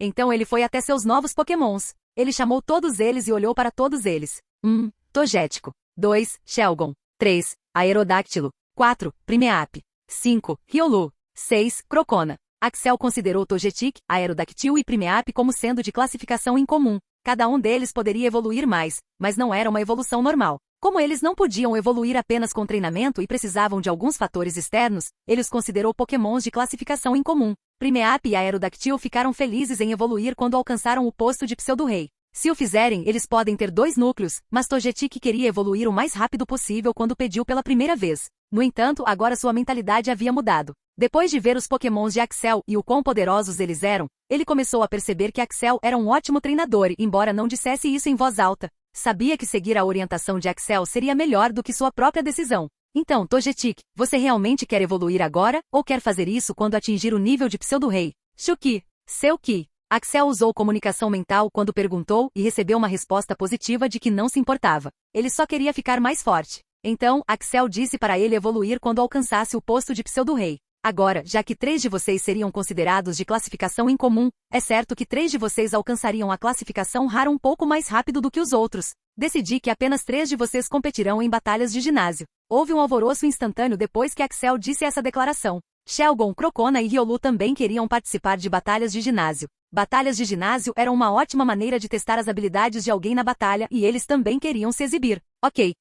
Então ele foi até seus novos pokémons. Ele chamou todos eles e olhou para todos eles. 1. Togético. 2. Shelgon. 3. Aerodáctilo. 4. Primeape. 5. Riolu. 6. Crocona. Axel considerou Togetic, Aerodactyl e Primeape como sendo de classificação incomum. Cada um deles poderia evoluir mais, mas não era uma evolução normal. Como eles não podiam evoluir apenas com treinamento e precisavam de alguns fatores externos, ele os considerou pokémons de classificação incomum. Primeape e Aerodactyl ficaram felizes em evoluir quando alcançaram o posto de Pseudo-Rei. Se o fizerem, eles podem ter 2 núcleos, mas Togetic queria evoluir o mais rápido possível quando pediu pela primeira vez. No entanto, agora sua mentalidade havia mudado. Depois de ver os pokémons de Axel e o quão poderosos eles eram, ele começou a perceber que Axel era um ótimo treinador, embora não dissesse isso em voz alta. Sabia que seguir a orientação de Axel seria melhor do que sua própria decisão. Então, Togetic, você realmente quer evoluir agora, ou quer fazer isso quando atingir o nível de Pseudo-Rei? Shuki. Seu Ki. Axel usou comunicação mental quando perguntou e recebeu uma resposta positiva de que não se importava. Ele só queria ficar mais forte. Então, Axel disse para ele evoluir quando alcançasse o posto de Pseudo-Rei. Agora, já que 3 de vocês seriam considerados de classificação incomum, é certo que 3 de vocês alcançariam a classificação rara um pouco mais rápido do que os outros. Decidi que apenas 3 de vocês competirão em batalhas de ginásio. Houve um alvoroço instantâneo depois que Axel disse essa declaração. Shelgon, Crocona e Riolu também queriam participar de batalhas de ginásio. Batalhas de ginásio eram uma ótima maneira de testar as habilidades de alguém na batalha e eles também queriam se exibir. Ok,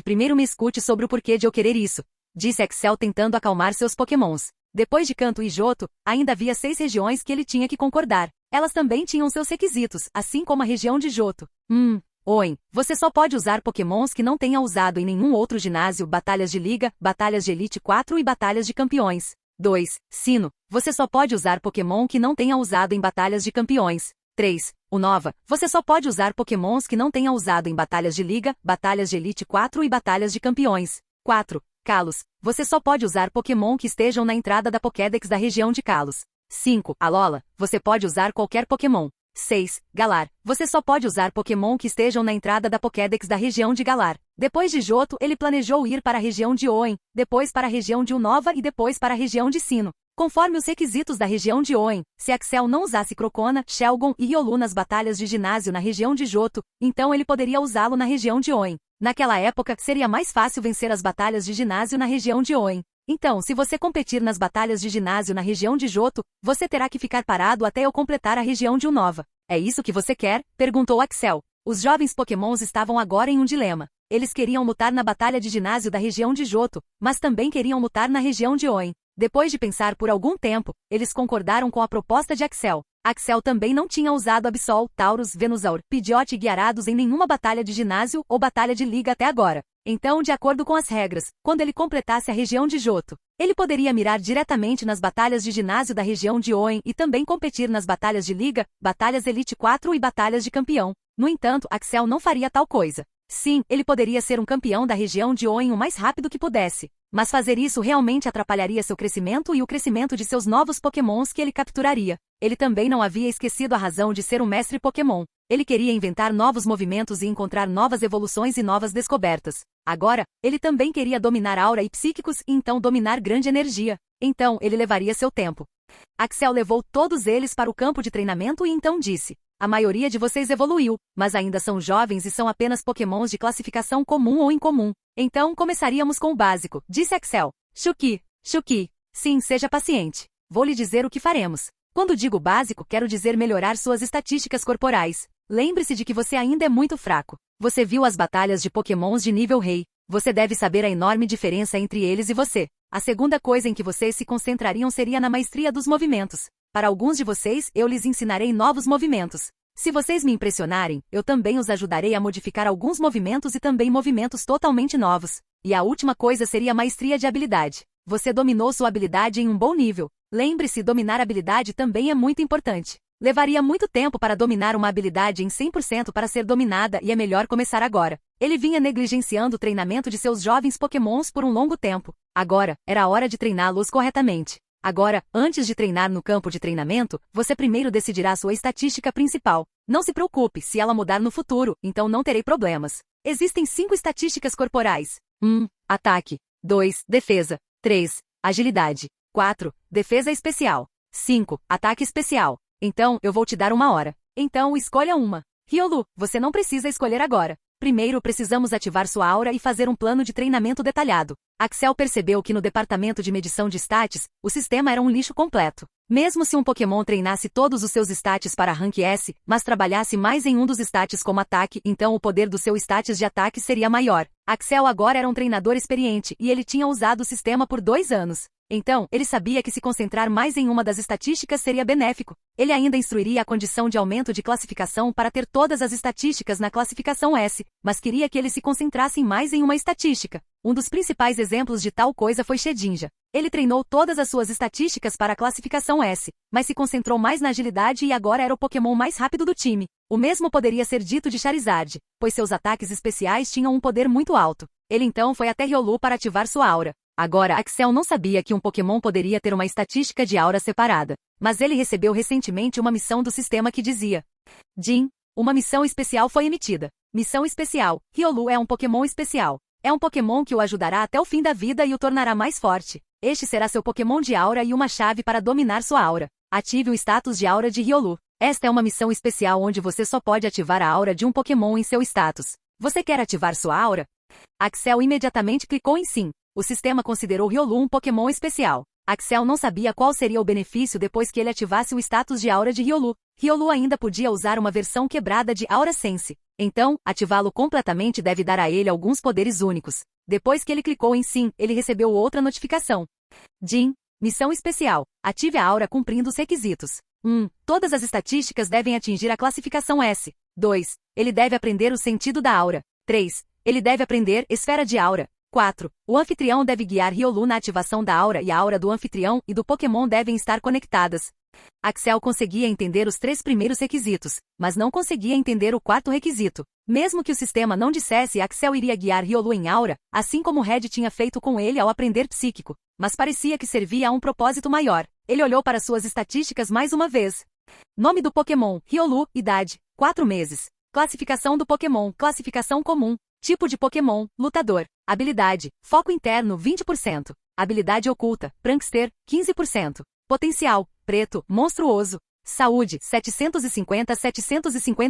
primeiro me escute sobre o porquê de eu querer isso, disse Axel tentando acalmar seus pokémons. Depois de Kanto e Johto, ainda havia 6 regiões que ele tinha que concordar. Elas também tinham seus requisitos, assim como a região de Johto. Oin, você só pode usar pokémons que não tenha usado em nenhum outro ginásio, batalhas de liga, batalhas de Elite 4 e batalhas de campeões. 2. Sino, você só pode usar Pokémon que não tenha usado em batalhas de campeões. 3. Unova, você só pode usar Pokémons que não tenha usado em batalhas de liga, batalhas de Elite 4 e batalhas de campeões. 4. Kalos, você só pode usar Pokémon que estejam na entrada da Pokédex da região de Kalos. 5. Alola, você pode usar qualquer Pokémon. 6. Galar, você só pode usar Pokémon que estejam na entrada da Pokédex da região de Galar. Depois de Johto, ele planejou ir para a região de Hoenn, depois para a região de Unova e depois para a região de Sino. Conforme os requisitos da região de Hoenn, se Axel não usasse Crocona, Shelgon e Riolu nas batalhas de ginásio na região de Johto, então ele poderia usá-lo na região de Hoenn. Naquela época, seria mais fácil vencer as batalhas de ginásio na região de Hoenn. Então, se você competir nas batalhas de ginásio na região de Johto, você terá que ficar parado até eu completar a região de Unova. É isso que você quer? Perguntou Axel. Os jovens pokémons estavam agora em um dilema. Eles queriam lutar na batalha de ginásio da região de Johto, mas também queriam lutar na região de Hoenn. Depois de pensar por algum tempo, eles concordaram com a proposta de Axel. Axel também não tinha usado Absol, Taurus, Venusaur, Pidgeot e Gyarados em nenhuma batalha de ginásio ou batalha de liga até agora. Então, de acordo com as regras, quando ele completasse a região de Johto, ele poderia mirar diretamente nas batalhas de ginásio da região de Hoenn e também competir nas batalhas de liga, batalhas Elite 4 e batalhas de campeão. No entanto, Axel não faria tal coisa. Sim, ele poderia ser um campeão da região de Hoenn o mais rápido que pudesse, mas fazer isso realmente atrapalharia seu crescimento e o crescimento de seus novos pokémons que ele capturaria. Ele também não havia esquecido a razão de ser um mestre pokémon. Ele queria inventar novos movimentos e encontrar novas evoluções e novas descobertas. Agora, ele também queria dominar aura e psíquicos e então dominar grande energia. Então, ele levaria seu tempo. Axel levou todos eles para o campo de treinamento e então disse: a maioria de vocês evoluiu, mas ainda são jovens e são apenas pokémons de classificação comum ou incomum. Então, começaríamos com o básico, disse Axel. Shuki. Sim, seja paciente. Vou lhe dizer o que faremos. Quando digo básico, quero dizer melhorar suas estatísticas corporais. Lembre-se de que você ainda é muito fraco. Você viu as batalhas de pokémons de nível rei. Você deve saber a enorme diferença entre eles e você. A segunda coisa em que vocês se concentrariam seria na maestria dos movimentos. Para alguns de vocês, eu lhes ensinarei novos movimentos. Se vocês me impressionarem, eu também os ajudarei a modificar alguns movimentos e também movimentos totalmente novos. E a última coisa seria a maestria de habilidade. Você dominou sua habilidade em um bom nível. Lembre-se, dominar habilidade também é muito importante. Levaria muito tempo para dominar uma habilidade em 100% para ser dominada e é melhor começar agora. Ele vinha negligenciando o treinamento de seus jovens pokémons por um longo tempo. Agora, era a hora de treiná-los corretamente. Agora, antes de treinar no campo de treinamento, você primeiro decidirá sua estatística principal. Não se preocupe, se ela mudar no futuro, então não terei problemas. Existem 5 estatísticas corporais. 1. Ataque. 2. Defesa. 3. Agilidade. 4. Defesa especial. 5. Ataque especial. Então, eu vou te dar 1 hora. Então, escolha uma. Riolu, você não precisa escolher agora. Primeiro precisamos ativar sua aura e fazer um plano de treinamento detalhado. Axel percebeu que no departamento de medição de stats, o sistema era um lixo completo. Mesmo se um Pokémon treinasse todos os seus stats para Rank S, mas trabalhasse mais em um dos stats como ataque, então o poder do seu status de ataque seria maior. Axel agora era um treinador experiente e ele tinha usado o sistema por 2 anos. Então, ele sabia que se concentrar mais em uma das estatísticas seria benéfico. Ele ainda instruiria a condição de aumento de classificação para ter todas as estatísticas na classificação S, mas queria que eles se concentrassem mais em uma estatística. Um dos principais exemplos de tal coisa foi Shedinja. Ele treinou todas as suas estatísticas para a classificação S, mas se concentrou mais na agilidade e agora era o Pokémon mais rápido do time. O mesmo poderia ser dito de Charizard, pois seus ataques especiais tinham um poder muito alto. Ele então foi até Riolu para ativar sua aura. Agora, Axel não sabia que um Pokémon poderia ter uma estatística de aura separada, mas ele recebeu recentemente uma missão do sistema que dizia: Jin, uma missão especial foi emitida. Missão especial. Riolu é um Pokémon especial. É um Pokémon que o ajudará até o fim da vida e o tornará mais forte. Este será seu Pokémon de aura e uma chave para dominar sua aura. Ative o status de aura de Riolu. Esta é uma missão especial onde você só pode ativar a aura de um Pokémon em seu status. Você quer ativar sua aura? Axel imediatamente clicou em sim. O sistema considerou Riolu um Pokémon especial. Axel não sabia qual seria o benefício depois que ele ativasse o status de aura de Riolu. Riolu ainda podia usar uma versão quebrada de Aura Sense. Então, ativá-lo completamente deve dar a ele alguns poderes únicos. Depois que ele clicou em sim, ele recebeu outra notificação. Jin, missão especial. Ative a aura cumprindo os requisitos. 1. Todas as estatísticas devem atingir a classificação S. 2. Ele deve aprender o sentido da aura. 3. Ele deve aprender esfera de aura. 4. O anfitrião deve guiar Riolu na ativação da aura e a aura do anfitrião e do Pokémon devem estar conectadas. Axel conseguia entender os 3 primeiros requisitos, mas não conseguia entender o 4º requisito. Mesmo que o sistema não dissesse, Axel iria guiar Riolu em aura, assim como Red tinha feito com ele ao aprender psíquico. Mas parecia que servia a um propósito maior. Ele olhou para suas estatísticas mais uma vez. Nome do Pokémon, Riolu, idade, 4 meses. Classificação do Pokémon, classificação comum. Tipo de Pokémon, lutador. Habilidade, foco interno 20%. Habilidade oculta, Prankster, 15%. Potencial, preto, monstruoso. Saúde, 750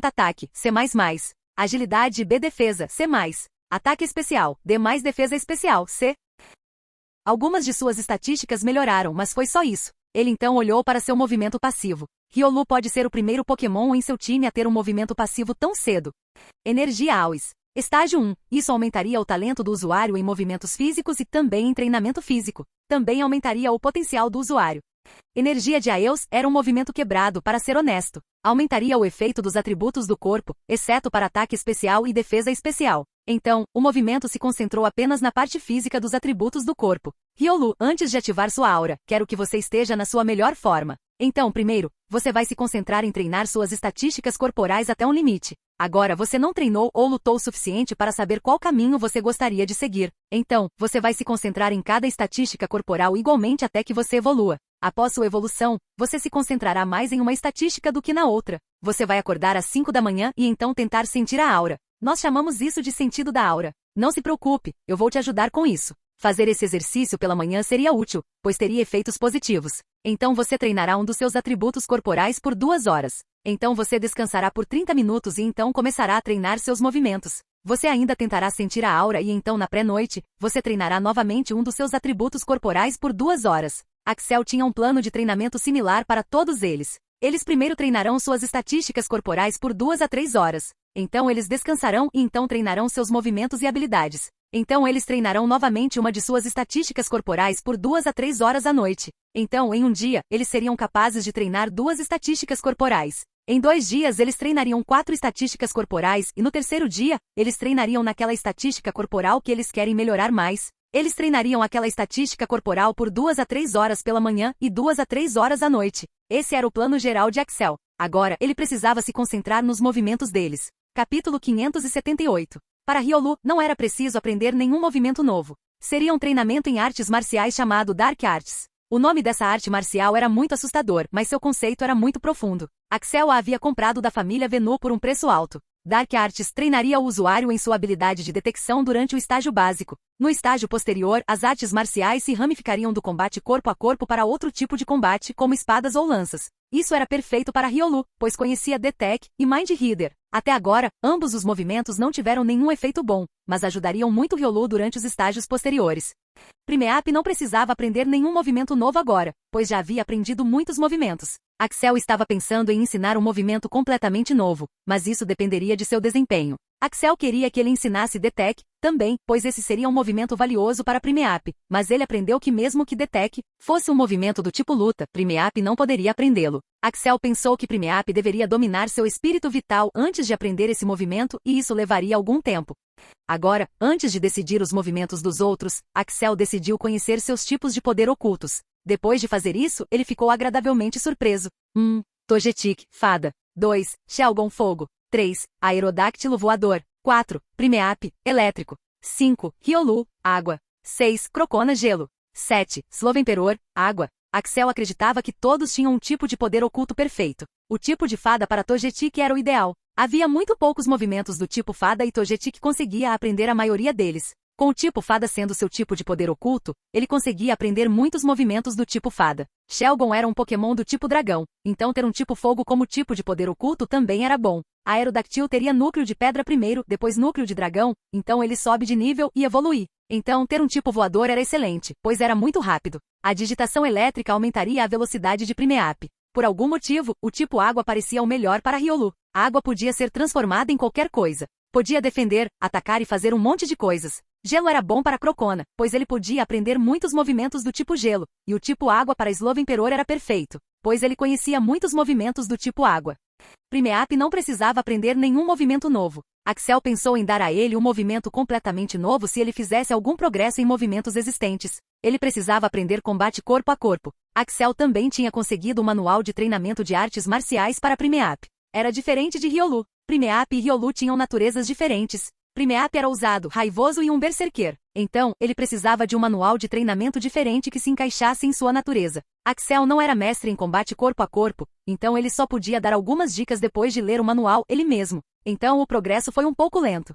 ataque, C++. Agilidade B defesa, C+. Ataque especial, D mais defesa especial, C. Algumas de suas estatísticas melhoraram, mas foi só isso. Ele então olhou para seu movimento passivo. Riolu pode ser o primeiro Pokémon em seu time a ter um movimento passivo tão cedo. Energia AUS. Estágio 1. Isso aumentaria o talento do usuário em movimentos físicos e também em treinamento físico. Também aumentaria o potencial do usuário. Energia de Aeus era um movimento quebrado, para ser honesto. Aumentaria o efeito dos atributos do corpo, exceto para ataque especial e defesa especial. Então, o movimento se concentrou apenas na parte física dos atributos do corpo. Riolu, antes de ativar sua aura, quero que você esteja na sua melhor forma. Então, primeiro, você vai se concentrar em treinar suas estatísticas corporais até um limite. Agora você não treinou ou lutou o suficiente para saber qual caminho você gostaria de seguir. Então, você vai se concentrar em cada estatística corporal igualmente até que você evolua. Após sua evolução, você se concentrará mais em uma estatística do que na outra. Você vai acordar às 5 da manhã e então tentar sentir a aura. Nós chamamos isso de sentido da aura. Não se preocupe, eu vou te ajudar com isso. Fazer esse exercício pela manhã seria útil, pois teria efeitos positivos. Então você treinará um dos seus atributos corporais por 2 horas. Então você descansará por 30 minutos e então começará a treinar seus movimentos. Você ainda tentará sentir a aura e então na pré-noite, você treinará novamente um dos seus atributos corporais por 2 horas. Axel tinha um plano de treinamento similar para todos eles. Eles primeiro treinarão suas estatísticas corporais por 2 a 3 horas. Então eles descansarão e então treinarão seus movimentos e habilidades. Então eles treinarão novamente uma de suas estatísticas corporais por 2 a 3 horas à noite. Então, em um dia, eles seriam capazes de treinar 2 estatísticas corporais. Em 2 dias eles treinariam 4 estatísticas corporais e no terceiro dia, eles treinariam naquela estatística corporal que eles querem melhorar mais. Eles treinariam aquela estatística corporal por 2 a 3 horas pela manhã e 2 a 3 horas à noite. Esse era o plano geral de Axel. Agora, ele precisava se concentrar nos movimentos deles. Capítulo 578. Para Riolu, não era preciso aprender nenhum movimento novo. Seria um treinamento em artes marciais chamado Dark Arts. O nome dessa arte marcial era muito assustador, mas seu conceito era muito profundo. Axel a havia comprado da família Venu por um preço alto. Dark Arts treinaria o usuário em sua habilidade de detecção durante o estágio básico. No estágio posterior, as artes marciais se ramificariam do combate corpo a corpo para outro tipo de combate, como espadas ou lanças. Isso era perfeito para Riolu, pois conhecia Detect e Mind Reader. Até agora, ambos os movimentos não tiveram nenhum efeito bom, mas ajudariam muito Riolu durante os estágios posteriores. Primeap não precisava aprender nenhum movimento novo agora, pois já havia aprendido muitos movimentos. Axel estava pensando em ensinar um movimento completamente novo, mas isso dependeria de seu desempenho. Axel queria que ele ensinasse Detect também, pois esse seria um movimento valioso para Primeap, mas ele aprendeu que mesmo que Detect fosse um movimento do tipo luta, Primeap não poderia aprendê-lo. Axel pensou que Primeap deveria dominar seu espírito vital antes de aprender esse movimento e isso levaria algum tempo. Agora, antes de decidir os movimentos dos outros, Axel decidiu conhecer seus tipos de poder ocultos. Depois de fazer isso, ele ficou agradavelmente surpreso. 1. Togetic, fada. 2. Shelgon, fogo. 3. Aerodáctilo voador. 4. Primeap, elétrico. 5. Riolu, água. 6. Crocona, gelo. 7. Slovenperor, água. Axel acreditava que todos tinham um tipo de poder oculto perfeito. O tipo de fada para Togetic era o ideal. Havia muito poucos movimentos do tipo fada e Togetic conseguia aprender a maioria deles. Com o tipo fada sendo seu tipo de poder oculto, ele conseguia aprender muitos movimentos do tipo fada. Shelgon era um Pokémon do tipo dragão, então ter um tipo fogo como tipo de poder oculto também era bom. Aerodactyl teria núcleo de pedra primeiro, depois núcleo de dragão, então ele sobe de nível e evolui. Então ter um tipo voador era excelente, pois era muito rápido. A digitação elétrica aumentaria a velocidade de Primeap. Por algum motivo, o tipo água parecia o melhor para Riolu. A água podia ser transformada em qualquer coisa. Podia defender, atacar e fazer um monte de coisas. Gelo era bom para Crocona, pois ele podia aprender muitos movimentos do tipo gelo, e o tipo água para Slovenperor era perfeito, pois ele conhecia muitos movimentos do tipo água. Primeap não precisava aprender nenhum movimento novo. Axel pensou em dar a ele um movimento completamente novo se ele fizesse algum progresso em movimentos existentes. Ele precisava aprender combate corpo a corpo. Axel também tinha conseguido um manual de treinamento de artes marciais para Primeap. Era diferente de Riolu. Primeap e Riolu tinham naturezas diferentes. Primeap era ousado, raivoso e um berserker. Então, ele precisava de um manual de treinamento diferente que se encaixasse em sua natureza. Axel não era mestre em combate corpo a corpo, então ele só podia dar algumas dicas depois de ler o manual ele mesmo. Então o progresso foi um pouco lento.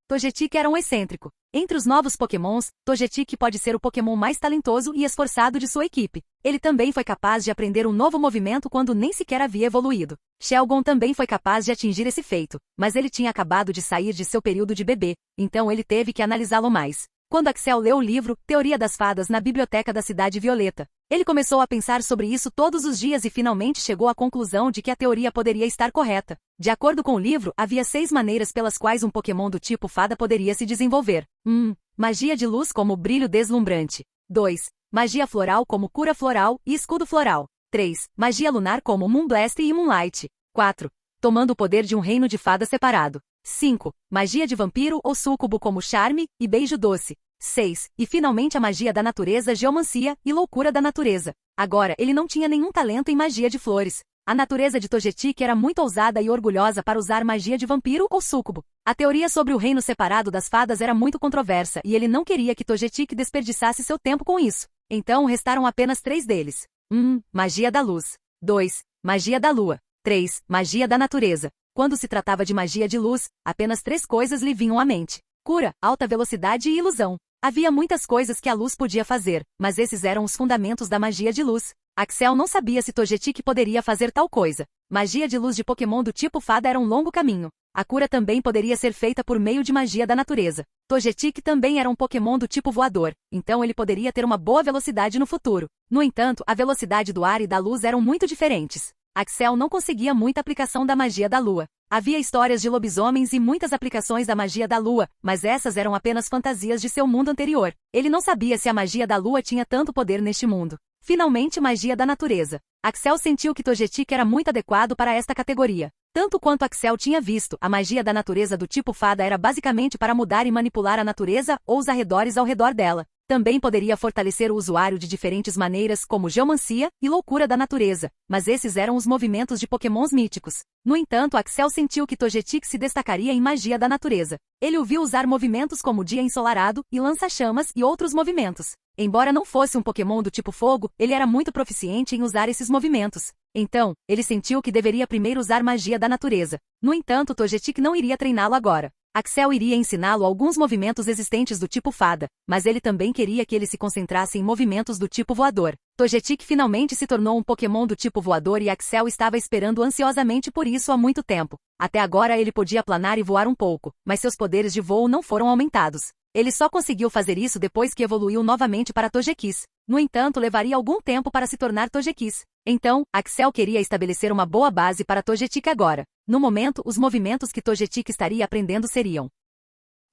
Togetic era um excêntrico. Entre os novos Pokémons, Togetic pode ser o Pokémon mais talentoso e esforçado de sua equipe. Ele também foi capaz de aprender um novo movimento quando nem sequer havia evoluído. Shelgon também foi capaz de atingir esse feito, mas ele tinha acabado de sair de seu período de bebê, então ele teve que analisá-lo mais. Quando Axel leu o livro Teoria das Fadas na biblioteca da Cidade Violeta, ele começou a pensar sobre isso todos os dias e finalmente chegou à conclusão de que a teoria poderia estar correta. De acordo com o livro, havia 6 maneiras pelas quais um Pokémon do tipo fada poderia se desenvolver. 1. Magia de luz como brilho deslumbrante. 2. Magia floral como cura floral e escudo floral. 3. Magia lunar como Moonblast e Moonlight. 4. Tomando o poder de um reino de fada separado. 5. Magia de vampiro ou súcubo como charme e beijo doce. 6. E finalmente a magia da natureza, geomancia e loucura da natureza. Agora, ele não tinha nenhum talento em magia de flores. A natureza de Togetic era muito ousada e orgulhosa para usar magia de vampiro ou súcubo. A teoria sobre o reino separado das fadas era muito controversa e ele não queria que Togetic desperdiçasse seu tempo com isso. Então restaram apenas 3 deles. 1. Magia da luz. 2. Magia da lua. 3. Magia da natureza. Quando se tratava de magia de luz, apenas 3 coisas lhe vinham à mente: cura, alta velocidade e ilusão. Havia muitas coisas que a luz podia fazer, mas esses eram os fundamentos da magia de luz. Axel não sabia se Togetic poderia fazer tal coisa. Magia de luz de Pokémon do tipo fada era um longo caminho. A cura também poderia ser feita por meio de magia da natureza. Togetic também era um Pokémon do tipo voador, então ele poderia ter uma boa velocidade no futuro. No entanto, a velocidade do ar e da luz eram muito diferentes. Axel não conseguia muita aplicação da magia da lua. Havia histórias de lobisomens e muitas aplicações da magia da lua, mas essas eram apenas fantasias de seu mundo anterior. Ele não sabia se a magia da lua tinha tanto poder neste mundo. Finalmente, magia da natureza. Axel sentiu que Togetic era muito adequado para esta categoria. Tanto quanto Axel tinha visto, a magia da natureza do tipo fada era basicamente para mudar e manipular a natureza ou os arredores ao redor dela. Também poderia fortalecer o usuário de diferentes maneiras, como geomancia e loucura da natureza, mas esses eram os movimentos de Pokémons míticos. No entanto, Axel sentiu que Togetic se destacaria em magia da natureza. Ele o viu usar movimentos como dia ensolarado e lança-chamas e outros movimentos. Embora não fosse um Pokémon do tipo fogo, ele era muito proficiente em usar esses movimentos. Então, ele sentiu que deveria primeiro usar magia da natureza. No entanto, Togetic não iria treiná-lo agora. Axel iria ensiná-lo alguns movimentos existentes do tipo fada, mas ele também queria que ele se concentrasse em movimentos do tipo voador. Togetic finalmente se tornou um Pokémon do tipo voador e Axel estava esperando ansiosamente por isso há muito tempo. Até agora ele podia planar e voar um pouco, mas seus poderes de voo não foram aumentados. Ele só conseguiu fazer isso depois que evoluiu novamente para Togekiss. No entanto, levaria algum tempo para se tornar Togekiss. Então, Axel queria estabelecer uma boa base para Togetic agora. No momento, os movimentos que Togetic estaria aprendendo seriam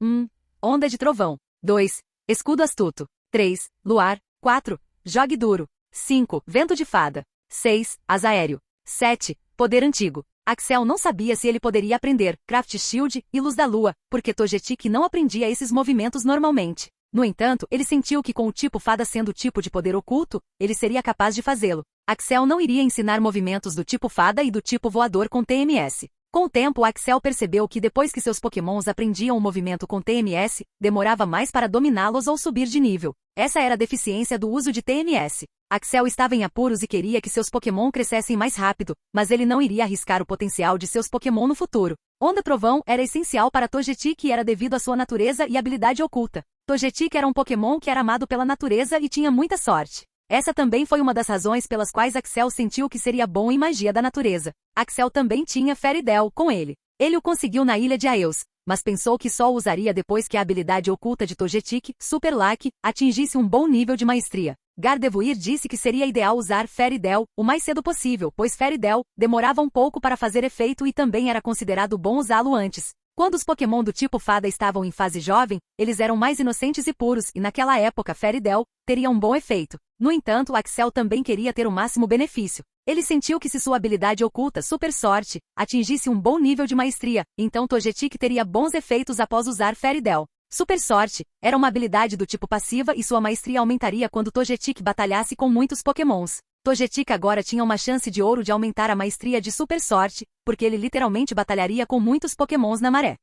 1. Onda de trovão. 2. Escudo astuto. 3. Luar. 4. Jogue duro. 5. Vento de fada. 6. Asa aéreo. 7. Poder antigo. Axel não sabia se ele poderia aprender Craft Shield e Luz da Lua, porque Togetic não aprendia esses movimentos normalmente. No entanto, ele sentiu que com o tipo fada sendo o tipo de poder oculto, ele seria capaz de fazê-lo. Axel não iria ensinar movimentos do tipo fada e do tipo voador com TMS. Com o tempo, Axel percebeu que depois que seus Pokémons aprendiam o movimento com TMS, demorava mais para dominá-los ou subir de nível. Essa era a deficiência do uso de TMS. Axel estava em apuros e queria que seus Pokémon crescessem mais rápido, mas ele não iria arriscar o potencial de seus Pokémon no futuro. Onda Trovão era essencial para Togetic e era devido à sua natureza e habilidade oculta. Togetic era um Pokémon que era amado pela natureza e tinha muita sorte. Essa também foi uma das razões pelas quais Axel sentiu que seria bom em magia da natureza. Axel também tinha Fairytale com ele. Ele o conseguiu na ilha de Aeus, mas pensou que só o usaria depois que a habilidade oculta de Togetic, Super Luck, atingisse um bom nível de maestria. Gardevoir disse que seria ideal usar Fairytale o mais cedo possível, pois Fairytale demorava um pouco para fazer efeito e também era considerado bom usá-lo antes. Quando os Pokémon do tipo fada estavam em fase jovem, eles eram mais inocentes e puros, e naquela época Fairytale teria um bom efeito. No entanto, Axel também queria ter o máximo benefício. Ele sentiu que se sua habilidade oculta Super Sorte atingisse um bom nível de maestria, então Togetic teria bons efeitos após usar Fairytale. Super Sorte era uma habilidade do tipo passiva e sua maestria aumentaria quando Togetic batalhasse com muitos Pokémons. Togetic agora tinha uma chance de ouro de aumentar a maestria de Super Sorte, porque ele literalmente batalharia com muitos Pokémons na maré.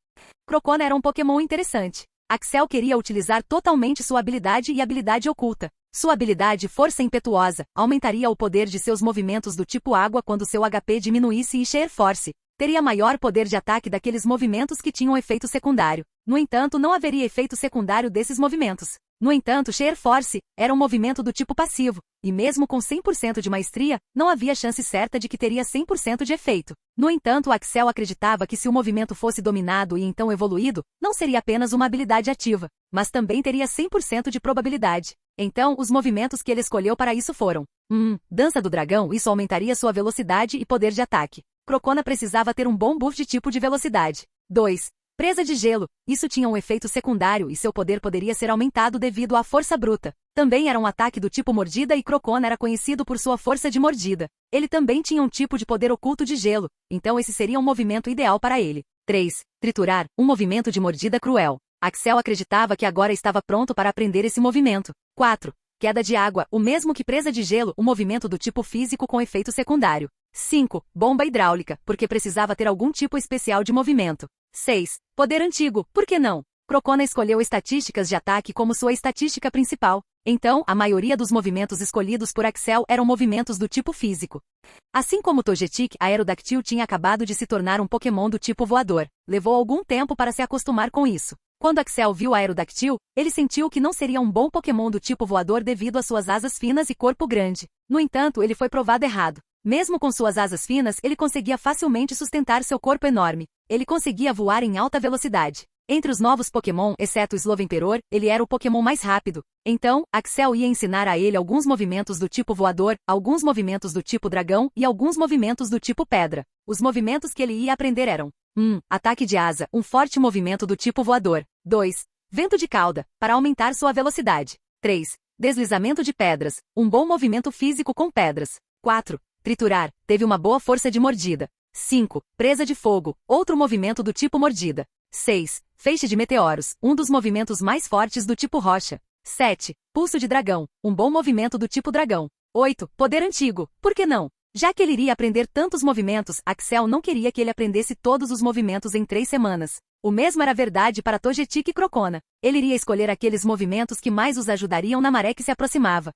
Crocona era um Pokémon interessante. Axel queria utilizar totalmente sua habilidade e habilidade oculta. Sua habilidade Força Impetuosa aumentaria o poder de seus movimentos do tipo água quando seu HP diminuísse e Sheer Force teria maior poder de ataque daqueles movimentos que tinham efeito secundário. No entanto, não haveria efeito secundário desses movimentos. No entanto, Sheer Force era um movimento do tipo passivo, e mesmo com 100% de maestria, não havia chance certa de que teria 100% de efeito. No entanto, Axel acreditava que se o movimento fosse dominado e então evoluído, não seria apenas uma habilidade ativa, mas também teria 100% de probabilidade. Então, os movimentos que ele escolheu para isso foram 1. Dança do Dragão, isso aumentaria sua velocidade e poder de ataque. Crocona precisava ter um bom buff de tipo de velocidade. 2. Presa de Gelo, isso tinha um efeito secundário e seu poder poderia ser aumentado devido à força bruta. Também era um ataque do tipo mordida e Crocona era conhecido por sua força de mordida. Ele também tinha um tipo de poder oculto de gelo, então esse seria um movimento ideal para ele. 3. Triturar, um movimento de mordida cruel. Axel acreditava que agora estava pronto para aprender esse movimento. 4. Queda de água, o mesmo que presa de gelo, um movimento do tipo físico com efeito secundário. 5. Bomba hidráulica, porque precisava ter algum tipo especial de movimento. 6. Poder antigo, por que não? Crocona escolheu estatísticas de ataque como sua estatística principal. Então, a maioria dos movimentos escolhidos por Axel eram movimentos do tipo físico. Assim como Togetic, Aerodactyl tinha acabado de se tornar um Pokémon do tipo voador. Levou algum tempo para se acostumar com isso. Quando Axel viu Aerodactyl, ele sentiu que não seria um bom Pokémon do tipo voador devido às suas asas finas e corpo grande. No entanto, ele foi provado errado. Mesmo com suas asas finas, ele conseguia facilmente sustentar seu corpo enorme. Ele conseguia voar em alta velocidade. Entre os novos Pokémon, exceto o Slovenperor, ele era o Pokémon mais rápido. Então, Axel ia ensinar a ele alguns movimentos do tipo voador, alguns movimentos do tipo dragão e alguns movimentos do tipo pedra. Os movimentos que ele ia aprender eram 1. Ataque de asa, um forte movimento do tipo voador. 2. Vento de cauda, para aumentar sua velocidade. 3. Deslizamento de pedras, um bom movimento físico com pedras. 4. Triturar, teve uma boa força de mordida. 5. Presa de fogo, outro movimento do tipo mordida. 6. Feixe de meteoros, um dos movimentos mais fortes do tipo rocha. 7. Pulso de dragão, um bom movimento do tipo dragão. 8. Poder antigo, por que não? Já que ele iria aprender tantos movimentos, Axel não queria que ele aprendesse todos os movimentos em 3 semanas. O mesmo era verdade para Togetic e Crocona. Ele iria escolher aqueles movimentos que mais os ajudariam na maré que se aproximava.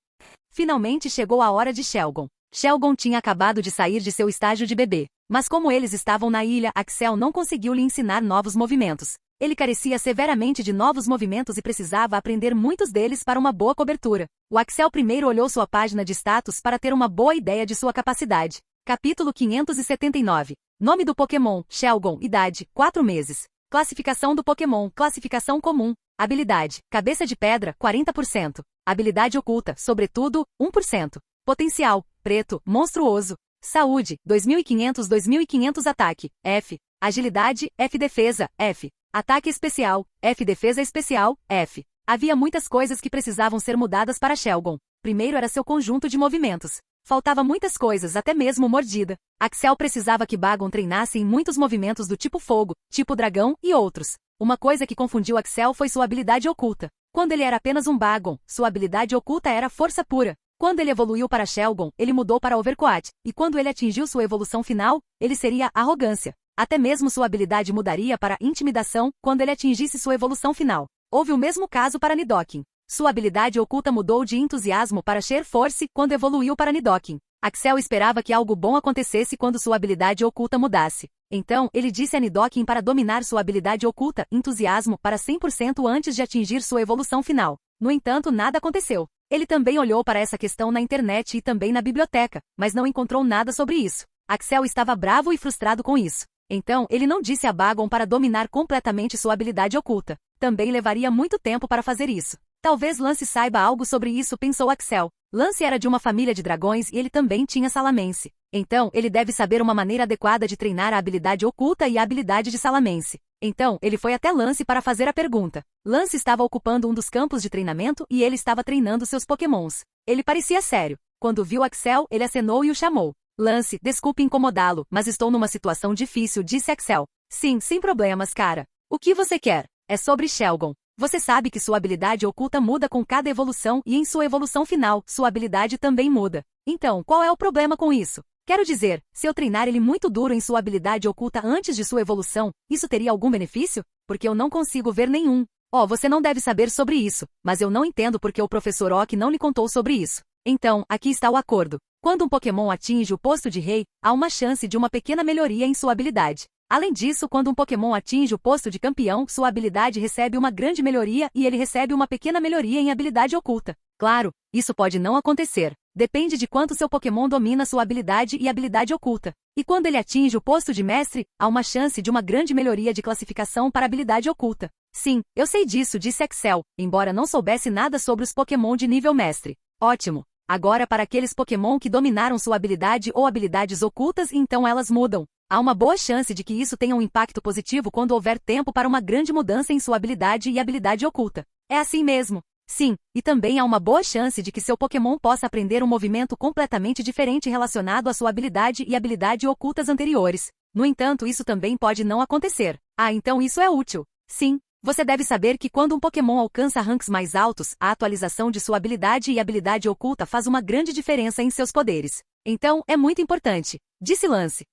Finalmente chegou a hora de Shelgon. Shelgon tinha acabado de sair de seu estágio de bebê. Mas como eles estavam na ilha, Axel não conseguiu lhe ensinar novos movimentos. Ele carecia severamente de novos movimentos e precisava aprender muitos deles para uma boa cobertura. O Axel primeiro olhou sua página de status para ter uma boa ideia de sua capacidade. Capítulo 579. Nome do Pokémon, Shelgon, idade, 4 meses. Classificação do Pokémon, classificação comum. Habilidade, cabeça de pedra, 40%. Habilidade oculta, sobretudo, 1%. Potencial, preto, monstruoso. Saúde, 2500 ataque, F. Agilidade, F defesa, F. Ataque especial, F defesa especial, F. Havia muitas coisas que precisavam ser mudadas para Shelgon. Primeiro era seu conjunto de movimentos. Faltava muitas coisas, até mesmo mordida. Axel precisava que Bagon treinasse em muitos movimentos do tipo fogo, tipo dragão e outros. Uma coisa que confundiu Axel foi sua habilidade oculta. Quando ele era apenas um Bagon, sua habilidade oculta era força pura. Quando ele evoluiu para Shelgon, ele mudou para Overcoat, e quando ele atingiu sua evolução final, ele seria arrogância. Até mesmo sua habilidade mudaria para intimidação quando ele atingisse sua evolução final. Houve o mesmo caso para Nidoking. Sua habilidade oculta mudou de entusiasmo para Sheer Force quando evoluiu para Nidoking. Axel esperava que algo bom acontecesse quando sua habilidade oculta mudasse. Então, ele disse a Nidoking para dominar sua habilidade oculta, entusiasmo, para 100% antes de atingir sua evolução final. No entanto, nada aconteceu. Ele também olhou para essa questão na internet e também na biblioteca, mas não encontrou nada sobre isso. Axel estava bravo e frustrado com isso. Então, ele não disse a Bagon para dominar completamente sua habilidade oculta. Também levaria muito tempo para fazer isso. Talvez Lance saiba algo sobre isso, pensou Axel. Lance era de uma família de dragões e ele também tinha Salamence. Então, ele deve saber uma maneira adequada de treinar a habilidade oculta e a habilidade de Salamence. Então, ele foi até Lance para fazer a pergunta. Lance estava ocupando um dos campos de treinamento e ele estava treinando seus Pokémons. Ele parecia sério. Quando viu Axel, ele acenou e o chamou. Lance, desculpe incomodá-lo, mas estou numa situação difícil, disse Axel. Sim, sem problemas, cara. O que você quer? É sobre Shelgon. Você sabe que sua habilidade oculta muda com cada evolução e em sua evolução final, sua habilidade também muda. Então, qual é o problema com isso? Quero dizer, se eu treinar ele muito duro em sua habilidade oculta antes de sua evolução, isso teria algum benefício? Porque eu não consigo ver nenhum. Oh, você não deve saber sobre isso, mas eu não entendo porque o professor Oak não lhe contou sobre isso. Então, aqui está o acordo. Quando um Pokémon atinge o posto de rei, há uma chance de uma pequena melhoria em sua habilidade. Além disso, quando um Pokémon atinge o posto de campeão, sua habilidade recebe uma grande melhoria e ele recebe uma pequena melhoria em habilidade oculta. Claro, isso pode não acontecer. Depende de quanto seu Pokémon domina sua habilidade e habilidade oculta. E quando ele atinge o posto de mestre, há uma chance de uma grande melhoria de classificação para habilidade oculta. Sim, eu sei disso, disse Axel, embora não soubesse nada sobre os Pokémon de nível mestre. Ótimo. Agora para aqueles Pokémon que dominaram sua habilidade ou habilidades ocultas, então elas mudam. Há uma boa chance de que isso tenha um impacto positivo quando houver tempo para uma grande mudança em sua habilidade e habilidade oculta. É assim mesmo. Sim, e também há uma boa chance de que seu Pokémon possa aprender um movimento completamente diferente relacionado à sua habilidade e habilidade ocultas anteriores. No entanto, isso também pode não acontecer. Ah, então isso é útil. Sim. Você deve saber que quando um Pokémon alcança ranks mais altos, a atualização de sua habilidade e habilidade oculta faz uma grande diferença em seus poderes. Então, é muito importante, disse Lance.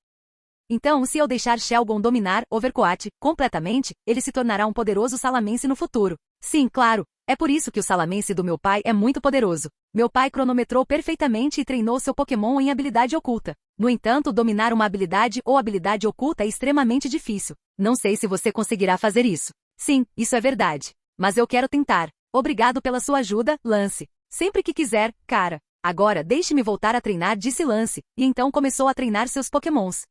Então, se eu deixar Shelgon dominar Overcoat completamente, ele se tornará um poderoso Salamence no futuro. Sim, claro. É por isso que o Salamence do meu pai é muito poderoso. Meu pai cronometrou perfeitamente e treinou seu Pokémon em habilidade oculta. No entanto, dominar uma habilidade ou habilidade oculta é extremamente difícil. Não sei se você conseguirá fazer isso. Sim, isso é verdade. Mas eu quero tentar. Obrigado pela sua ajuda, Lance. Sempre que quiser, cara. Agora deixe-me voltar a treinar, disse Lance, e então começou a treinar seus Pokémons.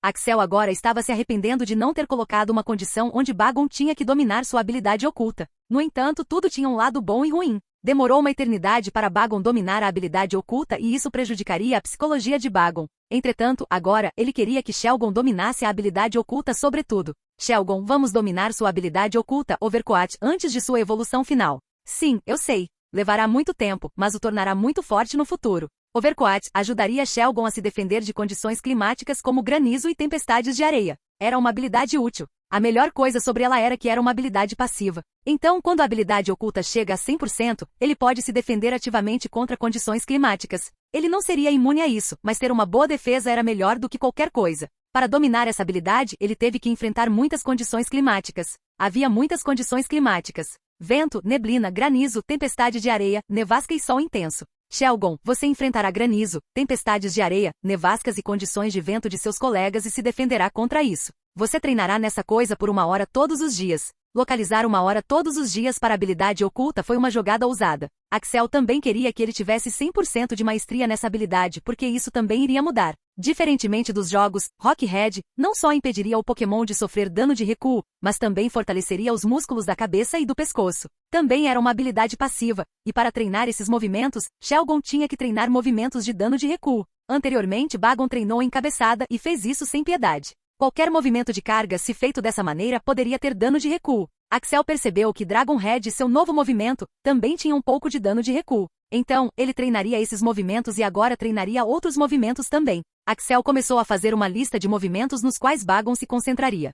Axel agora estava se arrependendo de não ter colocado uma condição onde Bagon tinha que dominar sua habilidade oculta. No entanto, tudo tinha um lado bom e ruim. Demorou uma eternidade para Bagon dominar a habilidade oculta e isso prejudicaria a psicologia de Bagon. Entretanto, agora, ele queria que Shelgon dominasse a habilidade oculta sobretudo. Shelgon, vamos dominar sua habilidade oculta, Overcoat, antes de sua evolução final. Sim, eu sei. Levará muito tempo, mas o tornará muito forte no futuro. Overcoat ajudaria Shelgon a se defender de condições climáticas como granizo e tempestades de areia. Era uma habilidade útil. A melhor coisa sobre ela era que era uma habilidade passiva. Então, quando a habilidade oculta chega a 100%, ele pode se defender ativamente contra condições climáticas. Ele não seria imune a isso, mas ter uma boa defesa era melhor do que qualquer coisa. Para dominar essa habilidade, ele teve que enfrentar muitas condições climáticas. Havia muitas condições climáticas. Vento, neblina, granizo, tempestade de areia, nevasca e sol intenso. Shelgon, você enfrentará granizo, tempestades de areia, nevascas e condições de vento de seus colegas e se defenderá contra isso. Você treinará nessa coisa por 1 hora todos os dias. Localizar 1 hora todos os dias para a habilidade oculta foi uma jogada ousada. Axel também queria que ele tivesse 100% de maestria nessa habilidade porque isso também iria mudar. Diferentemente dos jogos, Rockhead não só impediria o Pokémon de sofrer dano de recuo, mas também fortaleceria os músculos da cabeça e do pescoço. Também era uma habilidade passiva, e para treinar esses movimentos, Shelgon tinha que treinar movimentos de dano de recuo. Anteriormente Bagon treinou em cabeçada e fez isso sem piedade. Qualquer movimento de carga, se feito dessa maneira, poderia ter dano de recuo. Axel percebeu que Dragonhead, seu novo movimento, também tinha um pouco de dano de recuo. Então, ele treinaria esses movimentos e agora treinaria outros movimentos também. Axel começou a fazer uma lista de movimentos nos quais Bagon se concentraria.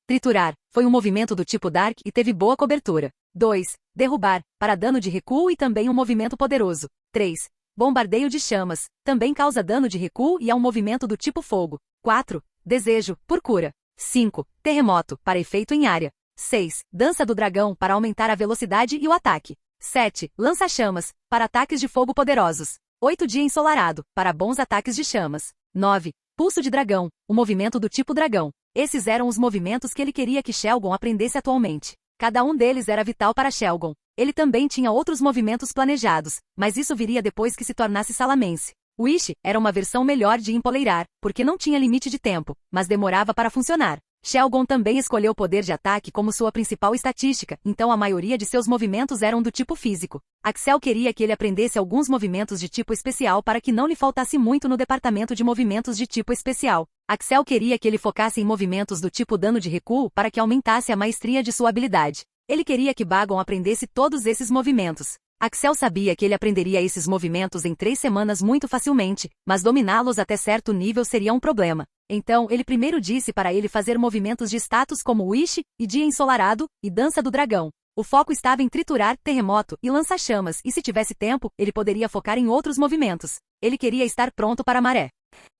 Triturar. Foi um movimento do tipo Dark e teve boa cobertura. 2. Derrubar. Para dano de recuo e também um movimento poderoso. 3. Bombardeio de chamas. Também causa dano de recuo e é um movimento do tipo fogo. 4. Desejo, por cura. 5. Terremoto, para efeito em área. 6. Dança do dragão, para aumentar a velocidade e o ataque. 7. Lança-chamas, para ataques de fogo poderosos. 8. Dia ensolarado, para bons ataques de chamas. 9. Pulso de dragão, o movimento do tipo dragão. Esses eram os movimentos que ele queria que Shelgon aprendesse atualmente. Cada um deles era vital para Shelgon. Ele também tinha outros movimentos planejados, mas isso viria depois que se tornasse Salamence. Wish era uma versão melhor de empoleirar, porque não tinha limite de tempo, mas demorava para funcionar. Shelgon também escolheu o poder de ataque como sua principal estatística, então a maioria de seus movimentos eram do tipo físico. Axel queria que ele aprendesse alguns movimentos de tipo especial para que não lhe faltasse muito no departamento de movimentos de tipo especial. Axel queria que ele focasse em movimentos do tipo dano de recuo para que aumentasse a maestria de sua habilidade. Ele queria que Bagon aprendesse todos esses movimentos. Axel sabia que ele aprenderia esses movimentos em 3 semanas muito facilmente, mas dominá-los até certo nível seria um problema. Então, ele primeiro disse para ele fazer movimentos de status como Wish, e Dia Ensolarado, e Dança do Dragão. O foco estava em triturar, terremoto e lança-chamas, e se tivesse tempo, ele poderia focar em outros movimentos. Ele queria estar pronto para a maré.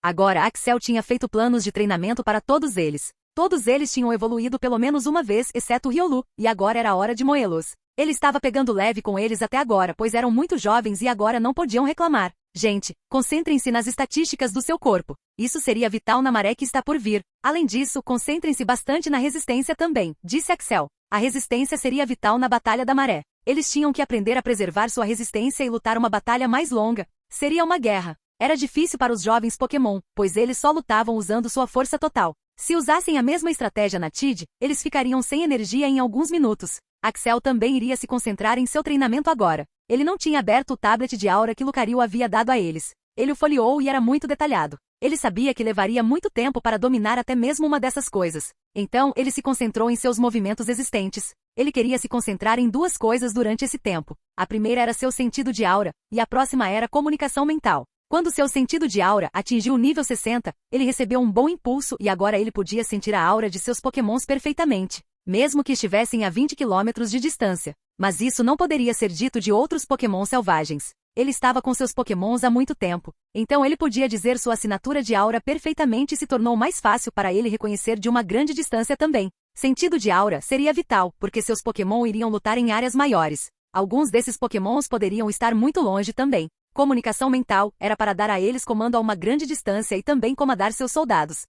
Agora Axel tinha feito planos de treinamento para todos eles. Todos eles tinham evoluído pelo menos uma vez, exceto Riolu, e agora era a hora de moê-los. Ele estava pegando leve com eles até agora, pois eram muito jovens e agora não podiam reclamar. Gente, concentrem-se nas estatísticas do seu corpo. Isso seria vital na maré que está por vir. Além disso, concentrem-se bastante na resistência também, disse Axel. A resistência seria vital na Batalha da Maré. Eles tinham que aprender a preservar sua resistência e lutar uma batalha mais longa. Seria uma guerra. Era difícil para os jovens Pokémon, pois eles só lutavam usando sua força total. Se usassem a mesma estratégia na TID, eles ficariam sem energia em alguns minutos. Axel também iria se concentrar em seu treinamento agora. Ele não tinha aberto o tablet de aura que Lucario havia dado a eles. Ele o folheou e era muito detalhado. Ele sabia que levaria muito tempo para dominar até mesmo uma dessas coisas. Então, ele se concentrou em seus movimentos existentes. Ele queria se concentrar em 2 coisas durante esse tempo. A primeira era seu sentido de aura, e a próxima era comunicação mental. Quando seu sentido de aura atingiu o nível 60, ele recebeu um bom impulso e agora ele podia sentir a aura de seus Pokémons perfeitamente, mesmo que estivessem a 20 km de distância. Mas isso não poderia ser dito de outros Pokémon selvagens. Ele estava com seus Pokémons há muito tempo, então ele podia dizer sua assinatura de aura perfeitamente e se tornou mais fácil para ele reconhecer de uma grande distância também. Sentido de aura seria vital, porque seus Pokémon iriam lutar em áreas maiores. Alguns desses Pokémons poderiam estar muito longe também. Comunicação mental era para dar a eles comando a uma grande distância e também comandar seus soldados.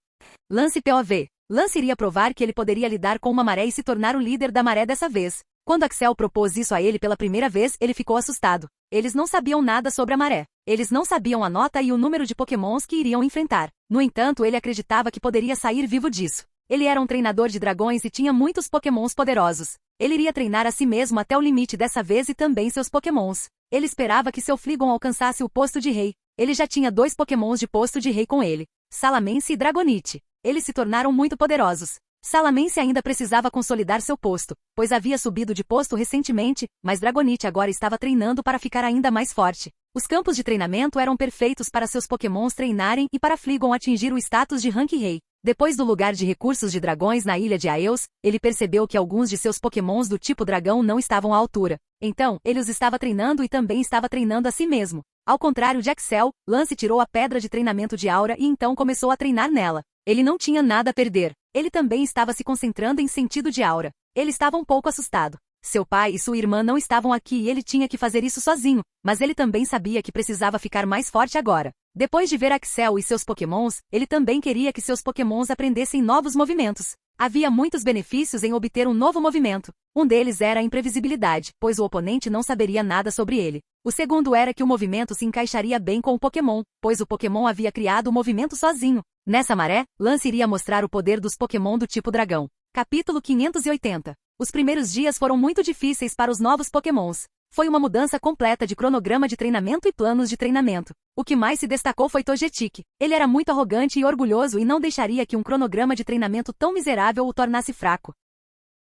Lance POV. Lance iria provar que ele poderia lidar com uma maré e se tornar o líder da maré dessa vez. Quando Axel propôs isso a ele pela primeira vez, ele ficou assustado. Eles não sabiam nada sobre a maré. Eles não sabiam a nota e o número de Pokémons que iriam enfrentar. No entanto, ele acreditava que poderia sair vivo disso. Ele era um treinador de dragões e tinha muitos Pokémons poderosos. Ele iria treinar a si mesmo até o limite dessa vez e também seus Pokémons. Ele esperava que seu Fleagon alcançasse o posto de rei. Ele já tinha 2 Pokémons de posto de rei com ele, Salamence e Dragonite. Eles se tornaram muito poderosos. Salamence ainda precisava consolidar seu posto, pois havia subido de posto recentemente, mas Dragonite agora estava treinando para ficar ainda mais forte. Os campos de treinamento eram perfeitos para seus Pokémons treinarem e para Fleagon atingir o status de Rank Rei. Depois do lugar de recursos de dragões na ilha de Aeus, ele percebeu que alguns de seus pokémons do tipo dragão não estavam à altura. Então, ele os estava treinando e também estava treinando a si mesmo. Ao contrário de Axel, Lance tirou a pedra de treinamento de Aura e então começou a treinar nela. Ele não tinha nada a perder. Ele também estava se concentrando em sentido de Aura. Ele estava um pouco assustado. Seu pai e sua irmã não estavam aqui e ele tinha que fazer isso sozinho, mas ele também sabia que precisava ficar mais forte agora. Depois de ver Axel e seus pokémons, ele também queria que seus pokémons aprendessem novos movimentos. Havia muitos benefícios em obter um novo movimento. Um deles era a imprevisibilidade, pois o oponente não saberia nada sobre ele. O segundo era que o movimento se encaixaria bem com o Pokémon, pois o Pokémon havia criado o movimento sozinho. Nessa maré, Lance iria mostrar o poder dos Pokémon do tipo dragão. Capítulo 580. Os primeiros dias foram muito difíceis para os novos Pokémons. Foi uma mudança completa de cronograma de treinamento e planos de treinamento. O que mais se destacou foi Togetic. Ele era muito arrogante e orgulhoso e não deixaria que um cronograma de treinamento tão miserável o tornasse fraco.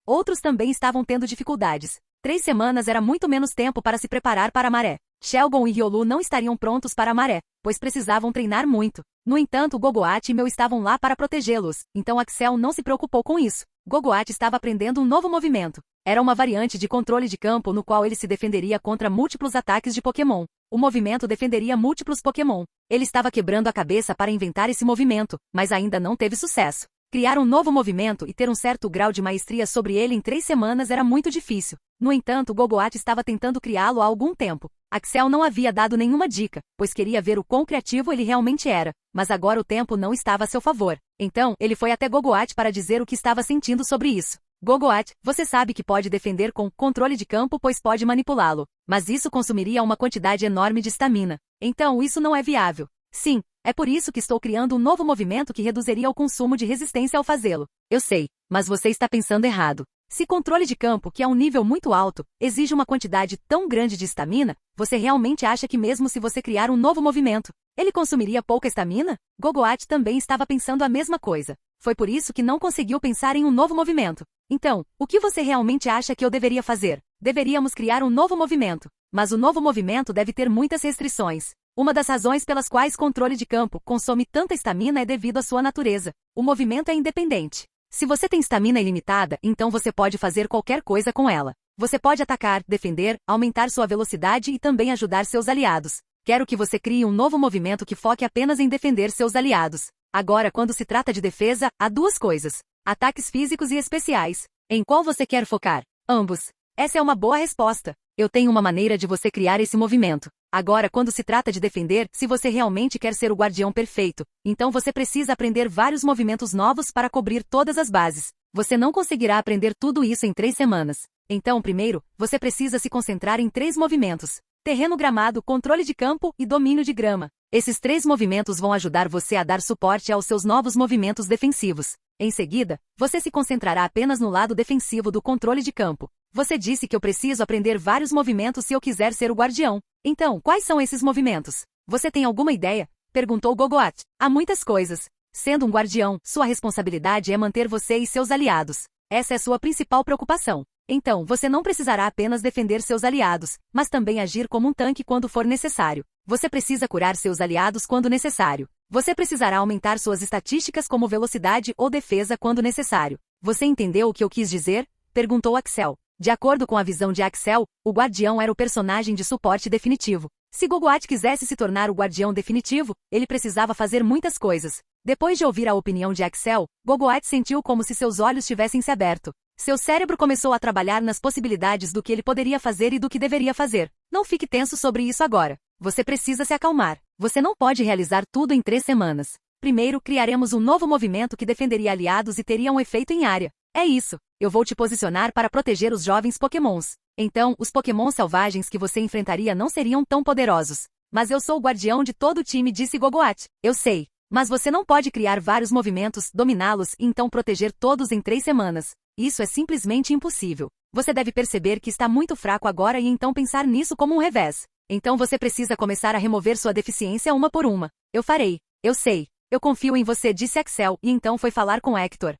Outros também estavam tendo dificuldades. 3 semanas era muito menos tempo para se preparar para a maré. Shelgon e Riolu não estariam prontos para a maré, pois precisavam treinar muito. No entanto, Gogoat e Meu estavam lá para protegê-los, então Axel não se preocupou com isso. Gogoat estava aprendendo um novo movimento. Era uma variante de controle de campo no qual ele se defenderia contra múltiplos ataques de Pokémon. O movimento defenderia múltiplos Pokémon. Ele estava quebrando a cabeça para inventar esse movimento, mas ainda não teve sucesso. Criar um novo movimento e ter um certo grau de maestria sobre ele em 3 semanas era muito difícil. No entanto, Gogoat estava tentando criá-lo há algum tempo. Axel não havia dado nenhuma dica, pois queria ver o quão criativo ele realmente era, mas agora o tempo não estava a seu favor. Então, ele foi até Gogoat para dizer o que estava sentindo sobre isso. Gogoat, você sabe que pode defender com controle de campo pois pode manipulá-lo, mas isso consumiria uma quantidade enorme de estamina. Então isso não é viável. Sim, é por isso que estou criando um novo movimento que reduziria o consumo de resistência ao fazê-lo. Eu sei, mas você está pensando errado. Se controle de campo, que é um nível muito alto, exige uma quantidade tão grande de estamina, você realmente acha que mesmo se você criar um novo movimento, ele consumiria pouca estamina? Gogoat também estava pensando a mesma coisa. Foi por isso que não conseguiu pensar em um novo movimento. Então, o que você realmente acha que eu deveria fazer? Deveríamos criar um novo movimento. Mas o novo movimento deve ter muitas restrições. Uma das razões pelas quais controle de campo consome tanta estamina é devido à sua natureza. O movimento é independente. Se você tem estamina ilimitada, então você pode fazer qualquer coisa com ela. Você pode atacar, defender, aumentar sua velocidade e também ajudar seus aliados. Quero que você crie um novo movimento que foque apenas em defender seus aliados. Agora, quando se trata de defesa, há 2 coisas. Ataques físicos e especiais. Em qual você quer focar? Ambos. Essa é uma boa resposta. Eu tenho uma maneira de você criar esse movimento. Agora, quando se trata de defender, se você realmente quer ser o guardião perfeito, então você precisa aprender vários movimentos novos para cobrir todas as bases. Você não conseguirá aprender tudo isso em 3 semanas. Então, primeiro, você precisa se concentrar em 3 movimentos. Terreno gramado, controle de campo e domínio de grama. Esses 3 movimentos vão ajudar você a dar suporte aos seus novos movimentos defensivos. Em seguida, você se concentrará apenas no lado defensivo do controle de campo. Você disse que eu preciso aprender vários movimentos se eu quiser ser o guardião. Então, quais são esses movimentos? Você tem alguma ideia? Perguntou Gogoat. Há muitas coisas. Sendo um guardião, sua responsabilidade é manter você e seus aliados. Essa é sua principal preocupação. Então, você não precisará apenas defender seus aliados, mas também agir como um tanque quando for necessário. Você precisa curar seus aliados quando necessário. Você precisará aumentar suas estatísticas como velocidade ou defesa quando necessário. Você entendeu o que eu quis dizer? Perguntou Axel. De acordo com a visão de Axel, o guardião era o personagem de suporte definitivo. Se Gogoat quisesse se tornar o guardião definitivo, ele precisava fazer muitas coisas. Depois de ouvir a opinião de Axel, Gogoat sentiu como se seus olhos tivessem se aberto. Seu cérebro começou a trabalhar nas possibilidades do que ele poderia fazer e do que deveria fazer. Não fique tenso sobre isso agora. Você precisa se acalmar. Você não pode realizar tudo em 3 semanas. Primeiro, criaremos um novo movimento que defenderia aliados e teria um efeito em área. É isso. Eu vou te posicionar para proteger os jovens Pokémons. Então, os Pokémon selvagens que você enfrentaria não seriam tão poderosos. Mas eu sou o guardião de todo o time, disse Gogoat. Eu sei. Mas você não pode criar vários movimentos, dominá-los e então proteger todos em 3 semanas. Isso é simplesmente impossível. Você deve perceber que está muito fraco agora e então pensar nisso como um revés. Então você precisa começar a remover sua deficiência uma por uma. Eu farei. Eu sei. Eu confio em você, disse Axel, e então foi falar com Hector.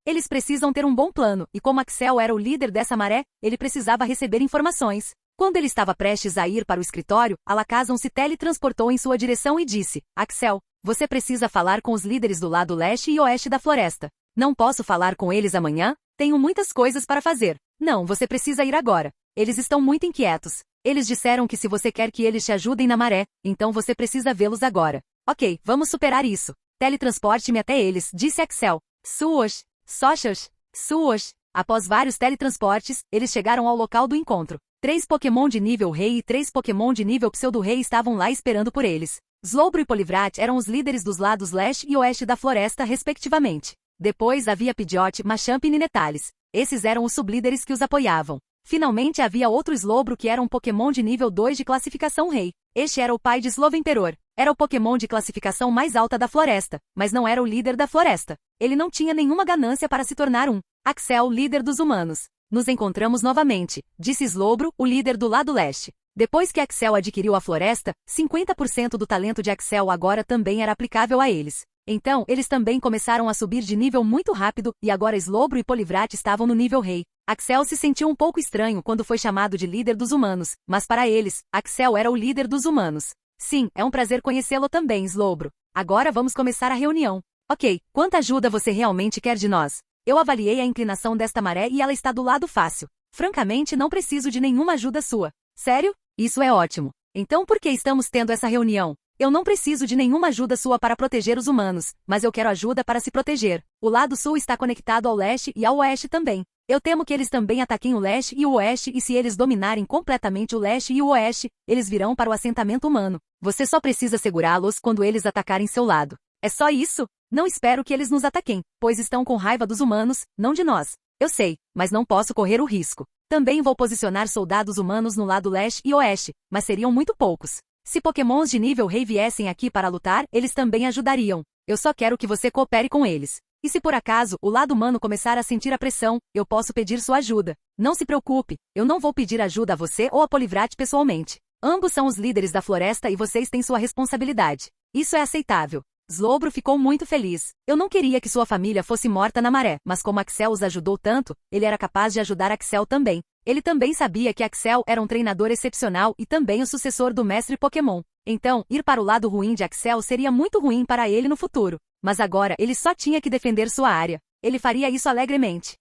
Eles precisam ter um bom plano, e como Axel era o líder dessa maré, ele precisava receber informações. Quando ele estava prestes a ir para o escritório, Alakazam se teletransportou em sua direção e disse, Axel, Você precisa falar com os líderes do lado leste e oeste da floresta. Não posso falar com eles amanhã? Tenho muitas coisas para fazer. Não, você precisa ir agora. Eles estão muito inquietos. Eles disseram que se você quer que eles te ajudem na maré, então você precisa vê-los agora. Ok, vamos superar isso. Teletransporte-me até eles, disse Axel. Suas, Sochas, Suas. Após vários teletransportes, eles chegaram ao local do encontro. 3 Pokémon de nível Rei e 3 Pokémon de nível Pseudo-Rei estavam lá esperando por eles. Slowbro e Poliwrath eram os líderes dos lados leste e oeste da floresta, respectivamente. Depois havia Pidgeot, Machamp e Ninetales. Esses eram os sublíderes que os apoiavam. Finalmente havia outro Slowbro que era um Pokémon de nível 2 de classificação Rei. Este era o pai de Slovenperor. Era o Pokémon de classificação mais alta da floresta, mas não era o líder da floresta. Ele não tinha nenhuma ganância para se tornar um. Axel, líder dos humanos. Nos encontramos novamente, disse Slowbro, o líder do lado leste. Depois que Axel adquiriu a floresta, 50% do talento de Axel agora também era aplicável a eles. Então, eles também começaram a subir de nível muito rápido, e agora Slowbro e Poliwrath estavam no nível Rei. Axel se sentiu um pouco estranho quando foi chamado de líder dos humanos, mas para eles, Axel era o líder dos humanos. Sim, é um prazer conhecê-lo também, Slowbro. Agora vamos começar a reunião. Ok, quanta ajuda você realmente quer de nós? Eu avaliei a inclinação desta maré e ela está do lado fácil. Francamente, não preciso de nenhuma ajuda sua. Sério? Isso é ótimo. Então por que estamos tendo essa reunião? Eu não preciso de nenhuma ajuda sua para proteger os humanos, mas eu quero ajuda para se proteger. O lado sul está conectado ao leste e ao oeste também. Eu temo que eles também ataquem o leste e o oeste e se eles dominarem completamente o leste e o oeste, eles virão para o assentamento humano. Você só precisa segurá-los quando eles atacarem seu lado. É só isso? Não espero que eles nos ataquem, pois estão com raiva dos humanos, não de nós. Eu sei, mas não posso correr o risco. Também vou posicionar soldados humanos no lado leste e oeste, mas seriam muito poucos. Se Pokémons de nível Rei viessem aqui para lutar, eles também ajudariam. Eu só quero que você coopere com eles. E se por acaso o lado humano começar a sentir a pressão, eu posso pedir sua ajuda. Não se preocupe, eu não vou pedir ajuda a você ou a Poliwrath pessoalmente. Ambos são os líderes da floresta e vocês têm sua responsabilidade. Isso é aceitável. Slowbro ficou muito feliz. Eu não queria que sua família fosse morta na maré, mas como Axel os ajudou tanto, ele era capaz de ajudar Axel também. Ele também sabia que Axel era um treinador excepcional e também o sucessor do mestre Pokémon. Então, ir para o lado ruim de Axel seria muito ruim para ele no futuro. Mas agora ele só tinha que defender sua área. Ele faria isso alegremente.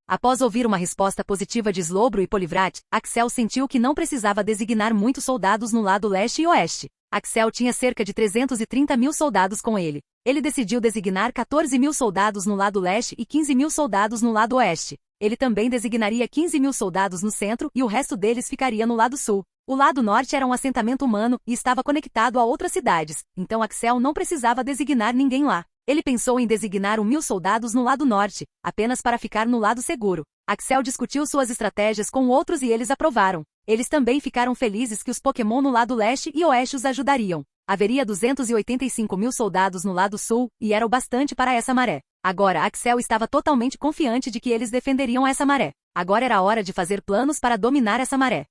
Após ouvir uma resposta positiva de Slowbro e Poliwrath, Axel sentiu que não precisava designar muitos soldados no lado leste e oeste. Axel tinha cerca de 330 mil soldados com ele. Ele decidiu designar 14 mil soldados no lado leste e 15 mil soldados no lado oeste. Ele também designaria 15 mil soldados no centro e o resto deles ficaria no lado sul. O lado norte era um assentamento humano e estava conectado a outras cidades, então Axel não precisava designar ninguém lá. Ele pensou em designar 1.000 soldados no lado norte, apenas para ficar no lado seguro. Axel discutiu suas estratégias com outros e eles aprovaram. Eles também ficaram felizes que os Pokémon no lado leste e oeste os ajudariam. Haveria 285 mil soldados no lado sul, e era o bastante para essa maré. Agora Axel estava totalmente confiante de que eles defenderiam essa maré. Agora era hora de fazer planos para dominar essa maré.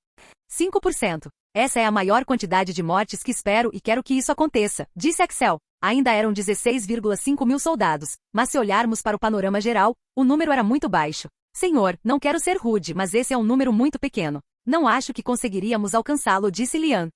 5%. Essa é a maior quantidade de mortes que espero e quero que isso aconteça, disse Axel. Ainda eram 16,5 mil soldados, mas se olharmos para o panorama geral, o número era muito baixo. Senhor, não quero ser rude, mas esse é um número muito pequeno. Não acho que conseguiríamos alcançá-lo, disse Lian.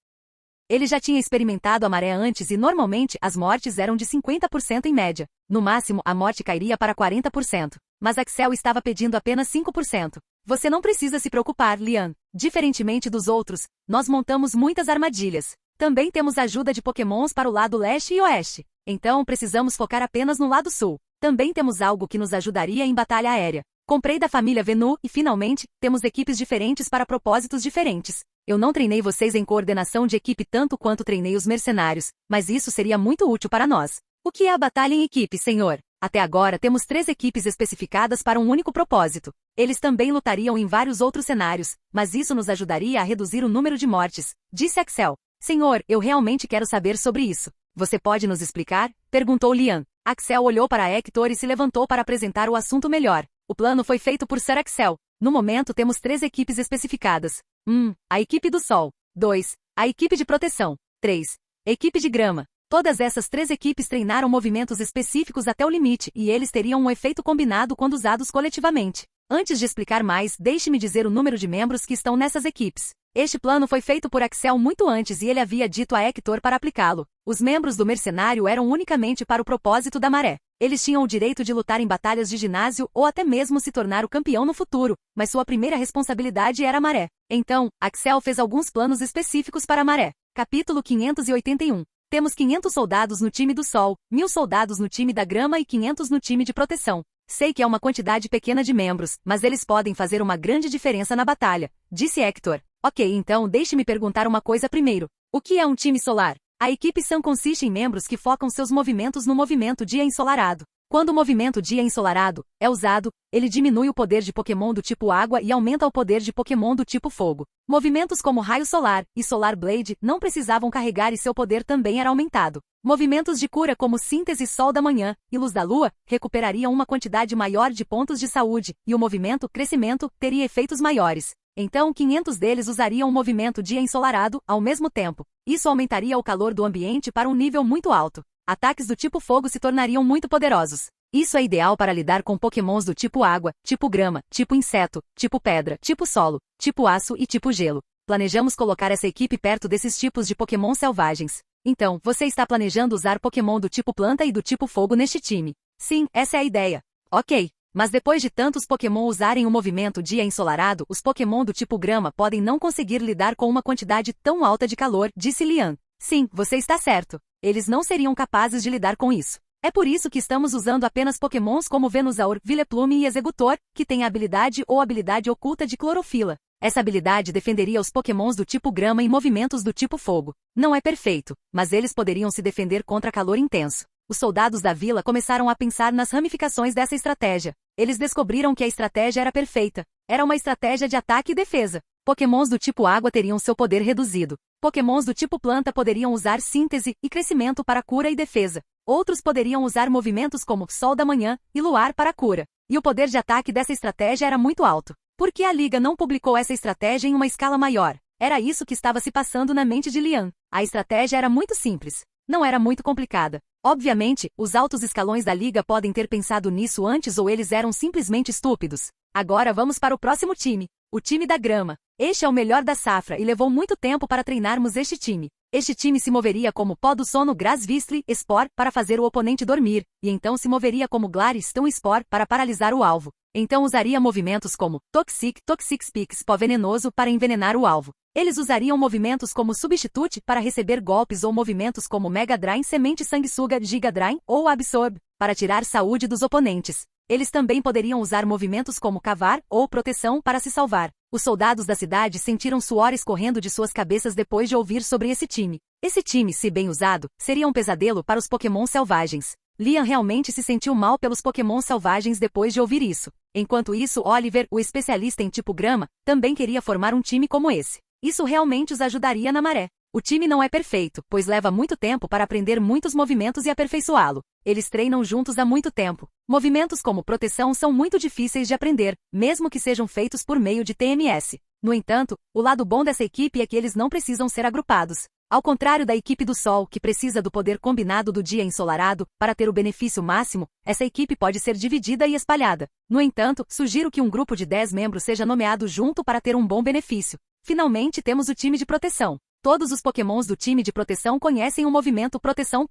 Ele já tinha experimentado a maré antes e normalmente as mortes eram de 50% em média. No máximo, a morte cairia para 40%. Mas Axel estava pedindo apenas 5%. Você não precisa se preocupar, Lian. Diferentemente dos outros, nós montamos muitas armadilhas. Também temos ajuda de Pokémons para o lado leste e oeste. Então precisamos focar apenas no lado sul. Também temos algo que nos ajudaria em batalha aérea. Comprei da família Venu e, finalmente, temos equipes diferentes para propósitos diferentes. Eu não treinei vocês em coordenação de equipe tanto quanto treinei os mercenários, mas isso seria muito útil para nós. O que é a batalha em equipe, senhor? Até agora temos 3 equipes especificadas para um único propósito. Eles também lutariam em vários outros cenários, mas isso nos ajudaria a reduzir o número de mortes, disse Axel. Senhor, eu realmente quero saber sobre isso. Você pode nos explicar? Perguntou Lian. Axel olhou para Hector e se levantou para apresentar o assunto melhor. O plano foi feito por Sir Axel. No momento temos 3 equipes especificadas. 1. A equipe do Sol. 2. A equipe de proteção. 3. Equipe de grama. Todas essas 3 equipes treinaram movimentos específicos até o limite e eles teriam um efeito combinado quando usados coletivamente. Antes de explicar mais, deixe-me dizer o número de membros que estão nessas equipes. Este plano foi feito por Axel muito antes e ele havia dito a Hector para aplicá-lo. Os membros do mercenário eram unicamente para o propósito da maré. Eles tinham o direito de lutar em batalhas de ginásio ou até mesmo se tornar o campeão no futuro, mas sua primeira responsabilidade era a maré. Então, Axel fez alguns planos específicos para a maré. Capítulo 581. Temos 500 soldados no time do Sol, 1000 soldados no time da Grama e 500 no time de proteção. Sei que é uma quantidade pequena de membros, mas eles podem fazer uma grande diferença na batalha, disse Hector. Ok, então deixe-me perguntar uma coisa primeiro. O que é um time solar? A equipe Sun consiste em membros que focam seus movimentos no movimento dia ensolarado. Quando o movimento dia ensolarado é usado, ele diminui o poder de Pokémon do tipo água e aumenta o poder de Pokémon do tipo fogo. Movimentos como Raio Solar e Solar Blade não precisavam carregar e seu poder também era aumentado. Movimentos de cura como Síntese Sol da Manhã e Luz da Lua recuperariam uma quantidade maior de pontos de saúde, e o movimento Crescimento teria efeitos maiores. Então 500 deles usariam o movimento dia ensolarado ao mesmo tempo. Isso aumentaria o calor do ambiente para um nível muito alto. Ataques do tipo fogo se tornariam muito poderosos. Isso é ideal para lidar com pokémons do tipo água, tipo grama, tipo inseto, tipo pedra, tipo solo, tipo aço e tipo gelo. Planejamos colocar essa equipe perto desses tipos de pokémon selvagens. Então, você está planejando usar pokémon do tipo planta e do tipo fogo neste time? Sim, essa é a ideia. Ok. Mas depois de tantos Pokémon usarem o movimento dia ensolarado, os Pokémon do tipo grama podem não conseguir lidar com uma quantidade tão alta de calor, disse Lian. Sim, você está certo. Eles não seriam capazes de lidar com isso. É por isso que estamos usando apenas Pokémons como Venusaur, Vileplume e Exeggutor, que têm a habilidade ou habilidade oculta de Clorofila. Essa habilidade defenderia os Pokémons do tipo grama e movimentos do tipo fogo. Não é perfeito, mas eles poderiam se defender contra calor intenso. Os soldados da vila começaram a pensar nas ramificações dessa estratégia. Eles descobriram que a estratégia era perfeita. Era uma estratégia de ataque e defesa. Pokémons do tipo água teriam seu poder reduzido. Pokémons do tipo planta poderiam usar síntese e crescimento para cura e defesa. Outros poderiam usar movimentos como Sol da Manhã e Luar para cura. E o poder de ataque dessa estratégia era muito alto. Por que a Liga não publicou essa estratégia em uma escala maior? Era isso que estava se passando na mente de Lian. A estratégia era muito simples. Não era muito complicada. Obviamente, os altos escalões da Liga podem ter pensado nisso antes ou eles eram simplesmente estúpidos. Agora vamos para o próximo time. O time da Grama. Este é o melhor da safra e levou muito tempo para treinarmos este time. Este time se moveria como Pó do Sono Grasvisli Spore para fazer o oponente dormir, e então se moveria como Glaristão Spore para paralisar o alvo. Então usaria movimentos como Toxic Spix Pó Venenoso para envenenar o alvo. Eles usariam movimentos como Substitute para receber golpes ou movimentos como Mega Drain Semente Sanguessuga Giga Drain ou Absorb para tirar saúde dos oponentes. Eles também poderiam usar movimentos como Cavar ou Proteção para se salvar. Os soldados da cidade sentiram suor escorrendo de suas cabeças depois de ouvir sobre esse time. Esse time, se bem usado, seria um pesadelo para os Pokémon selvagens. Lian realmente se sentiu mal pelos Pokémon selvagens depois de ouvir isso. Enquanto isso, Oliver, o especialista em tipo grama, também queria formar um time como esse. Isso realmente os ajudaria na maré. O time não é perfeito, pois leva muito tempo para aprender muitos movimentos e aperfeiçoá-lo. Eles treinam juntos há muito tempo. Movimentos como proteção são muito difíceis de aprender, mesmo que sejam feitos por meio de TMS. No entanto, o lado bom dessa equipe é que eles não precisam ser agrupados. Ao contrário da equipe do Sol, que precisa do poder combinado do dia ensolarado para ter o benefício máximo, essa equipe pode ser dividida e espalhada. No entanto, sugiro que um grupo de 10 membros seja nomeado junto para ter um bom benefício. Finalmente temos o time de proteção. Todos os Pokémons do time de proteção conhecem o movimento Proteção.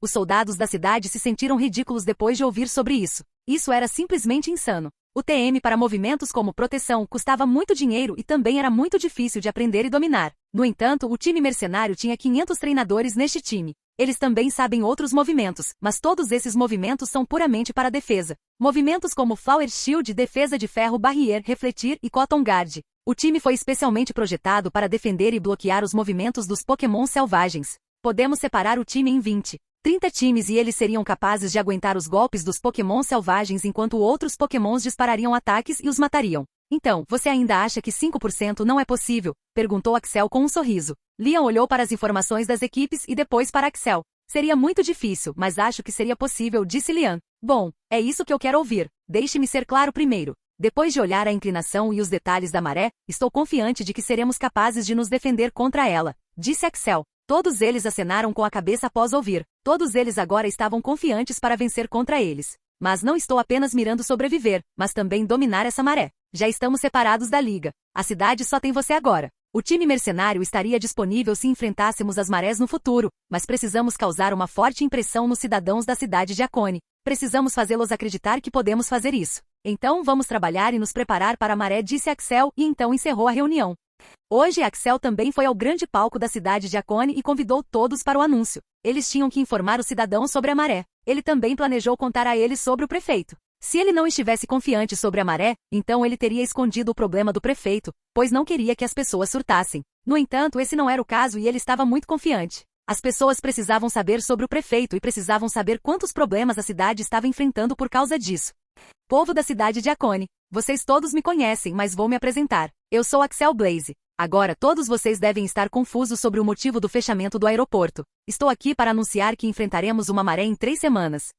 Os soldados da cidade se sentiram ridículos depois de ouvir sobre isso. Isso era simplesmente insano. O TM para movimentos como Proteção custava muito dinheiro e também era muito difícil de aprender e dominar. No entanto, o time mercenário tinha 500 treinadores neste time. Eles também sabem outros movimentos, mas todos esses movimentos são puramente para defesa. Movimentos como Flower Shield, Defesa de Ferro, Barrier, Refletir e Cotton Guard. O time foi especialmente projetado para defender e bloquear os movimentos dos Pokémon selvagens. Podemos separar o time em 20, 30 times e eles seriam capazes de aguentar os golpes dos Pokémon selvagens enquanto outros Pokémons disparariam ataques e os matariam. Então, você ainda acha que 5% não é possível? Perguntou Axel com um sorriso. Lian olhou para as informações das equipes e depois para Axel. Seria muito difícil, mas acho que seria possível, disse Lian. Bom, é isso que eu quero ouvir. Deixe-me ser claro primeiro. Depois de olhar a inclinação e os detalhes da maré, estou confiante de que seremos capazes de nos defender contra ela, disse Axel. Todos eles acenaram com a cabeça após ouvir. Todos eles agora estavam confiantes para vencer contra eles. Mas não estou apenas mirando sobreviver, mas também dominar essa maré. Já estamos separados da liga. A cidade só tem você agora. O time mercenário estaria disponível se enfrentássemos as marés no futuro, mas precisamos causar uma forte impressão nos cidadãos da cidade de Akone. Precisamos fazê-los acreditar que podemos fazer isso. Então vamos trabalhar e nos preparar para a maré, disse Axel, e então encerrou a reunião. Hoje Axel também foi ao grande palco da cidade de Akone e convidou todos para o anúncio. Eles tinham que informar os cidadãos sobre a maré. Ele também planejou contar a eles sobre o prefeito. Se ele não estivesse confiante sobre a maré, então ele teria escondido o problema do prefeito, pois não queria que as pessoas surtassem. No entanto, esse não era o caso e ele estava muito confiante. As pessoas precisavam saber sobre o prefeito e precisavam saber quantos problemas a cidade estava enfrentando por causa disso. Povo da cidade de Akone, vocês todos me conhecem, mas vou me apresentar. Eu sou Axel Blaze. Agora todos vocês devem estar confusos sobre o motivo do fechamento do aeroporto. Estou aqui para anunciar que enfrentaremos uma maré em 3 semanas.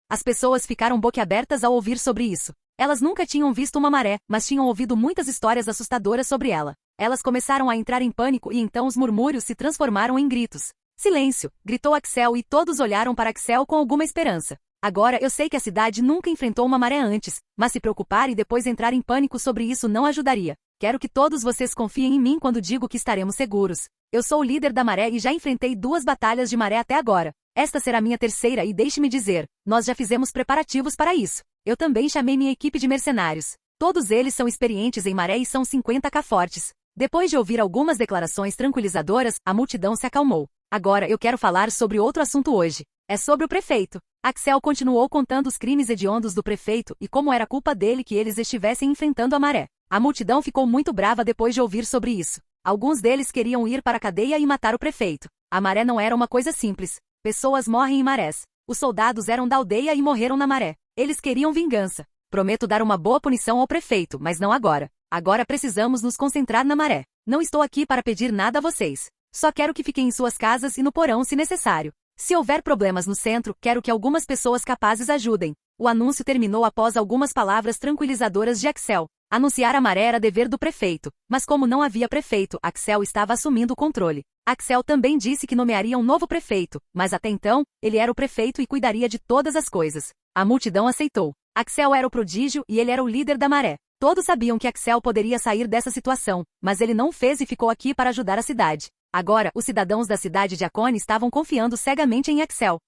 As pessoas ficaram boquiabertas ao ouvir sobre isso. Elas nunca tinham visto uma maré, mas tinham ouvido muitas histórias assustadoras sobre ela. Elas começaram a entrar em pânico e então os murmúrios se transformaram em gritos. Silêncio! Gritou Axel e todos olharam para Axel com alguma esperança. Agora eu sei que a cidade nunca enfrentou uma maré antes, mas se preocupar e depois entrar em pânico sobre isso não ajudaria. Quero que todos vocês confiem em mim quando digo que estaremos seguros. Eu sou o líder da maré e já enfrentei 2 batalhas de maré até agora. Esta será minha terceira e deixe-me dizer, nós já fizemos preparativos para isso. Eu também chamei minha equipe de mercenários. Todos eles são experientes em maré e são 50k fortes. Depois de ouvir algumas declarações tranquilizadoras, a multidão se acalmou. Agora eu quero falar sobre outro assunto hoje. É sobre o prefeito. Axel continuou contando os crimes hediondos do prefeito e como era culpa dele que eles estivessem enfrentando a maré. A multidão ficou muito brava depois de ouvir sobre isso. Alguns deles queriam ir para a cadeia e matar o prefeito. A maré não era uma coisa simples. Pessoas morrem em marés. Os soldados eram da aldeia e morreram na maré. Eles queriam vingança. Prometo dar uma boa punição ao prefeito, mas não agora. Agora precisamos nos concentrar na maré. Não estou aqui para pedir nada a vocês. Só quero que fiquem em suas casas e no porão se necessário. Se houver problemas no centro, quero que algumas pessoas capazes ajudem. O anúncio terminou após algumas palavras tranquilizadoras de Axel. Anunciar a maré era dever do prefeito, mas como não havia prefeito, Axel estava assumindo o controle. Axel também disse que nomearia um novo prefeito, mas até então, ele era o prefeito e cuidaria de todas as coisas. A multidão aceitou. Axel era o prodígio e ele era o líder da maré. Todos sabiam que Axel poderia sair dessa situação, mas ele não fez e ficou aqui para ajudar a cidade. Agora, os cidadãos da cidade de Akone estavam confiando cegamente em Axel.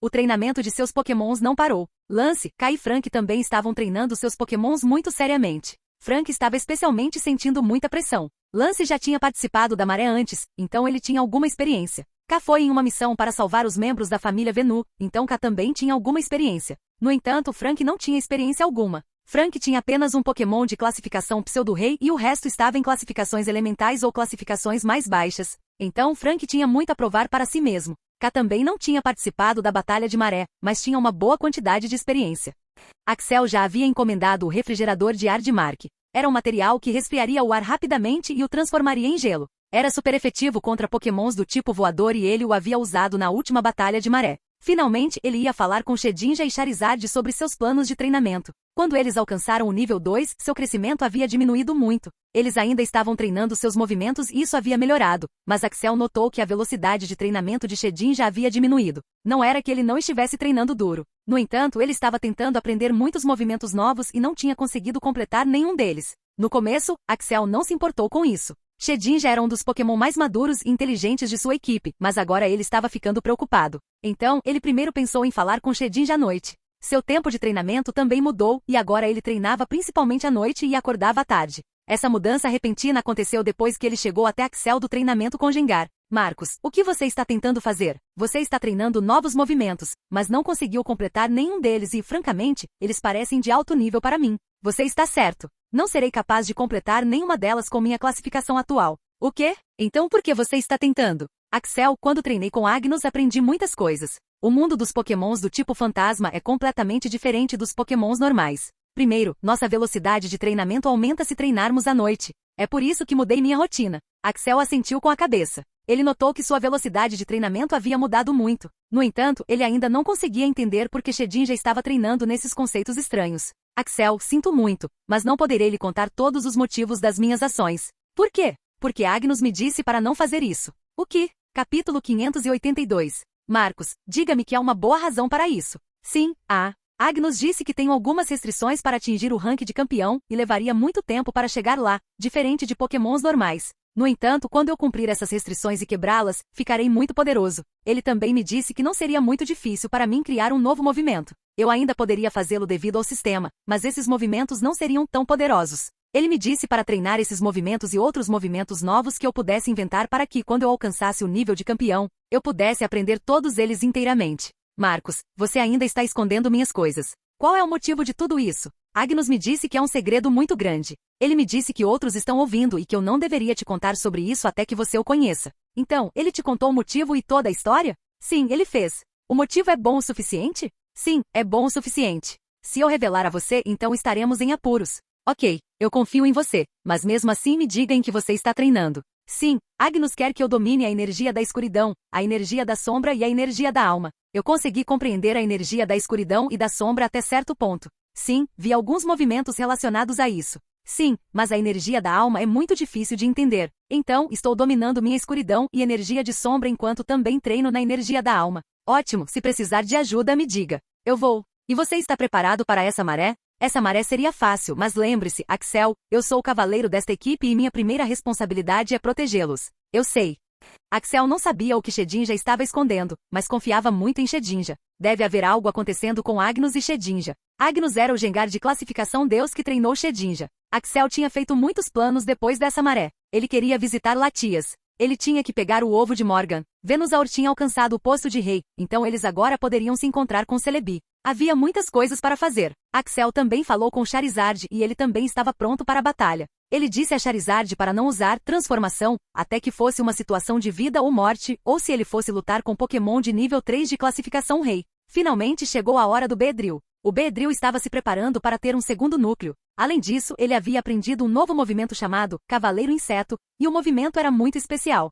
O treinamento de seus pokémons não parou. Lance, Kai e Frank também estavam treinando seus pokémons muito seriamente. Frank estava especialmente sentindo muita pressão. Lance já tinha participado da maré antes, então ele tinha alguma experiência. K foi em uma missão para salvar os membros da família Venu, então K também tinha alguma experiência. No entanto, Frank não tinha experiência alguma. Frank tinha apenas um Pokémon de classificação Pseudo-Rei e o resto estava em classificações elementais ou classificações mais baixas. Então Frank tinha muito a provar para si mesmo. K também não tinha participado da Batalha de Maré, mas tinha uma boa quantidade de experiência. Axel já havia encomendado o refrigerador de ar de Mark. Era um material que resfriaria o ar rapidamente e o transformaria em gelo. Era super efetivo contra pokémons do tipo voador e ele o havia usado na última Batalha de Maré. Finalmente, ele ia falar com Shedinja e Charizard sobre seus planos de treinamento. Quando eles alcançaram o nível 2, seu crescimento havia diminuído muito. Eles ainda estavam treinando seus movimentos e isso havia melhorado, mas Axel notou que a velocidade de treinamento de Shedinja havia diminuído. Não era que ele não estivesse treinando duro. No entanto, ele estava tentando aprender muitos movimentos novos e não tinha conseguido completar nenhum deles. No começo, Axel não se importou com isso. Shedinja era um dos Pokémon mais maduros e inteligentes de sua equipe, mas agora ele estava ficando preocupado. Então, ele primeiro pensou em falar com Shedinja à noite. Seu tempo de treinamento também mudou, e agora ele treinava principalmente à noite e acordava à tarde. Essa mudança repentina aconteceu depois que ele chegou até Axel do treinamento com Gengar. Marcos, o que você está tentando fazer? Você está treinando novos movimentos, mas não conseguiu completar nenhum deles e, francamente, eles parecem de alto nível para mim. Você está certo. Não serei capaz de completar nenhuma delas com minha classificação atual. O quê? Então por que você está tentando? Axel, quando treinei com Agnus aprendi muitas coisas. O mundo dos pokémons do tipo fantasma é completamente diferente dos pokémons normais. Primeiro, nossa velocidade de treinamento aumenta se treinarmos à noite. É por isso que mudei minha rotina. Axel assentiu com a cabeça. Ele notou que sua velocidade de treinamento havia mudado muito. No entanto, ele ainda não conseguia entender por que Shedinja estava treinando nesses conceitos estranhos. Axel, sinto muito, mas não poderei lhe contar todos os motivos das minhas ações. Por quê? Porque Agnus me disse para não fazer isso. O que? Capítulo 582. Marcos, diga-me que há uma boa razão para isso. Sim, há. Agnus disse que tem algumas restrições para atingir o rank de campeão e levaria muito tempo para chegar lá, diferente de pokémons normais. No entanto, quando eu cumprir essas restrições e quebrá-las, ficarei muito poderoso. Ele também me disse que não seria muito difícil para mim criar um novo movimento. Eu ainda poderia fazê-lo devido ao sistema, mas esses movimentos não seriam tão poderosos. Ele me disse para treinar esses movimentos e outros movimentos novos que eu pudesse inventar para que, quando eu alcançasse o nível de campeão, eu pudesse aprender todos eles inteiramente. Marcos, você ainda está escondendo minhas coisas. Qual é o motivo de tudo isso? Agnus me disse que é um segredo muito grande. Ele me disse que outros estão ouvindo e que eu não deveria te contar sobre isso até que você o conheça. Então, ele te contou o motivo e toda a história? Sim, ele fez. O motivo é bom o suficiente? Sim, é bom o suficiente. Se eu revelar a você, então estaremos em apuros. Ok, eu confio em você, mas mesmo assim me diga em que você está treinando. Sim, Agnus quer que eu domine a energia da escuridão, a energia da sombra e a energia da alma. Eu consegui compreender a energia da escuridão e da sombra até certo ponto. Sim, vi alguns movimentos relacionados a isso. Sim, mas a energia da alma é muito difícil de entender. Então, estou dominando minha escuridão e energia de sombra enquanto também treino na energia da alma. Ótimo, se precisar de ajuda, me diga. Eu vou. E você está preparado para essa maré? Essa maré seria fácil, mas lembre-se, Axel, eu sou o cavaleiro desta equipe e minha primeira responsabilidade é protegê-los. Eu sei. Axel não sabia o que Shedinja estava escondendo, mas confiava muito em Shedinja. Deve haver algo acontecendo com Agnus e Shedinja. Agnus era o Gengar de classificação Deus que treinou Shedinja. Axel tinha feito muitos planos depois dessa maré. Ele queria visitar Latias. Ele tinha que pegar o ovo de Morgan. Venusaur tinha alcançado o posto de rei, então eles agora poderiam se encontrar com Celebi. Havia muitas coisas para fazer. Axel também falou com Charizard e ele também estava pronto para a batalha. Ele disse a Charizard para não usar transformação, até que fosse uma situação de vida ou morte, ou se ele fosse lutar com Pokémon de nível 3 de classificação rei. Finalmente chegou a hora do Beedrill. O Beedrill estava se preparando para ter um segundo núcleo. Além disso, ele havia aprendido um novo movimento chamado Cavaleiro Inseto, e o movimento era muito especial.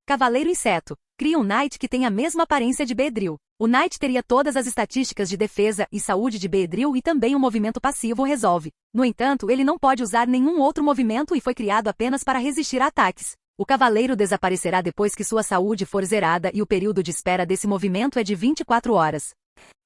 Cavaleiro Inseto. Cria um Knight que tem a mesma aparência de Beedrill. O Knight teria todas as estatísticas de defesa e saúde de Beedrill e também o movimento passivo Resolve. No entanto, ele não pode usar nenhum outro movimento e foi criado apenas para resistir a ataques. O cavaleiro desaparecerá depois que sua saúde for zerada e o período de espera desse movimento é de 24 horas.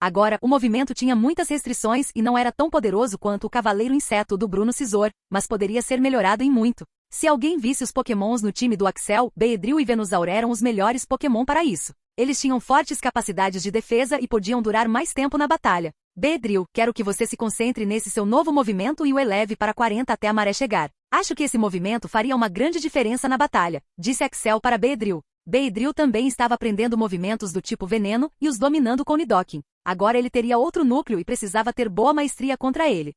Agora, o movimento tinha muitas restrições e não era tão poderoso quanto o Cavaleiro Inseto do Bruno Cisor, mas poderia ser melhorado em muito. Se alguém visse os Pokémons no time do Axel, Beedrill e Venusaur eram os melhores Pokémon para isso. Eles tinham fortes capacidades de defesa e podiam durar mais tempo na batalha. Beedrill, quero que você se concentre nesse seu novo movimento e o eleve para 40 até a maré chegar. Acho que esse movimento faria uma grande diferença na batalha, disse Axel para Beedrill. Beedrill também estava aprendendo movimentos do tipo veneno e os dominando com Nidoking. Agora ele teria outro núcleo e precisava ter boa maestria contra ele.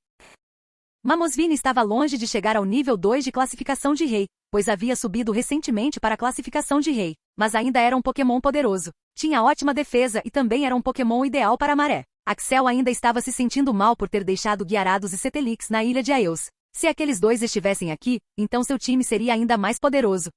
Mamoswine estava longe de chegar ao nível 2 de classificação de rei, pois havia subido recentemente para a classificação de rei, mas ainda era um Pokémon poderoso. Tinha ótima defesa e também era um Pokémon ideal para a maré. Axel ainda estava se sentindo mal por ter deixado Gyarados e Cetelix na ilha de Aeus. Se aqueles dois estivessem aqui, então seu time seria ainda mais poderoso.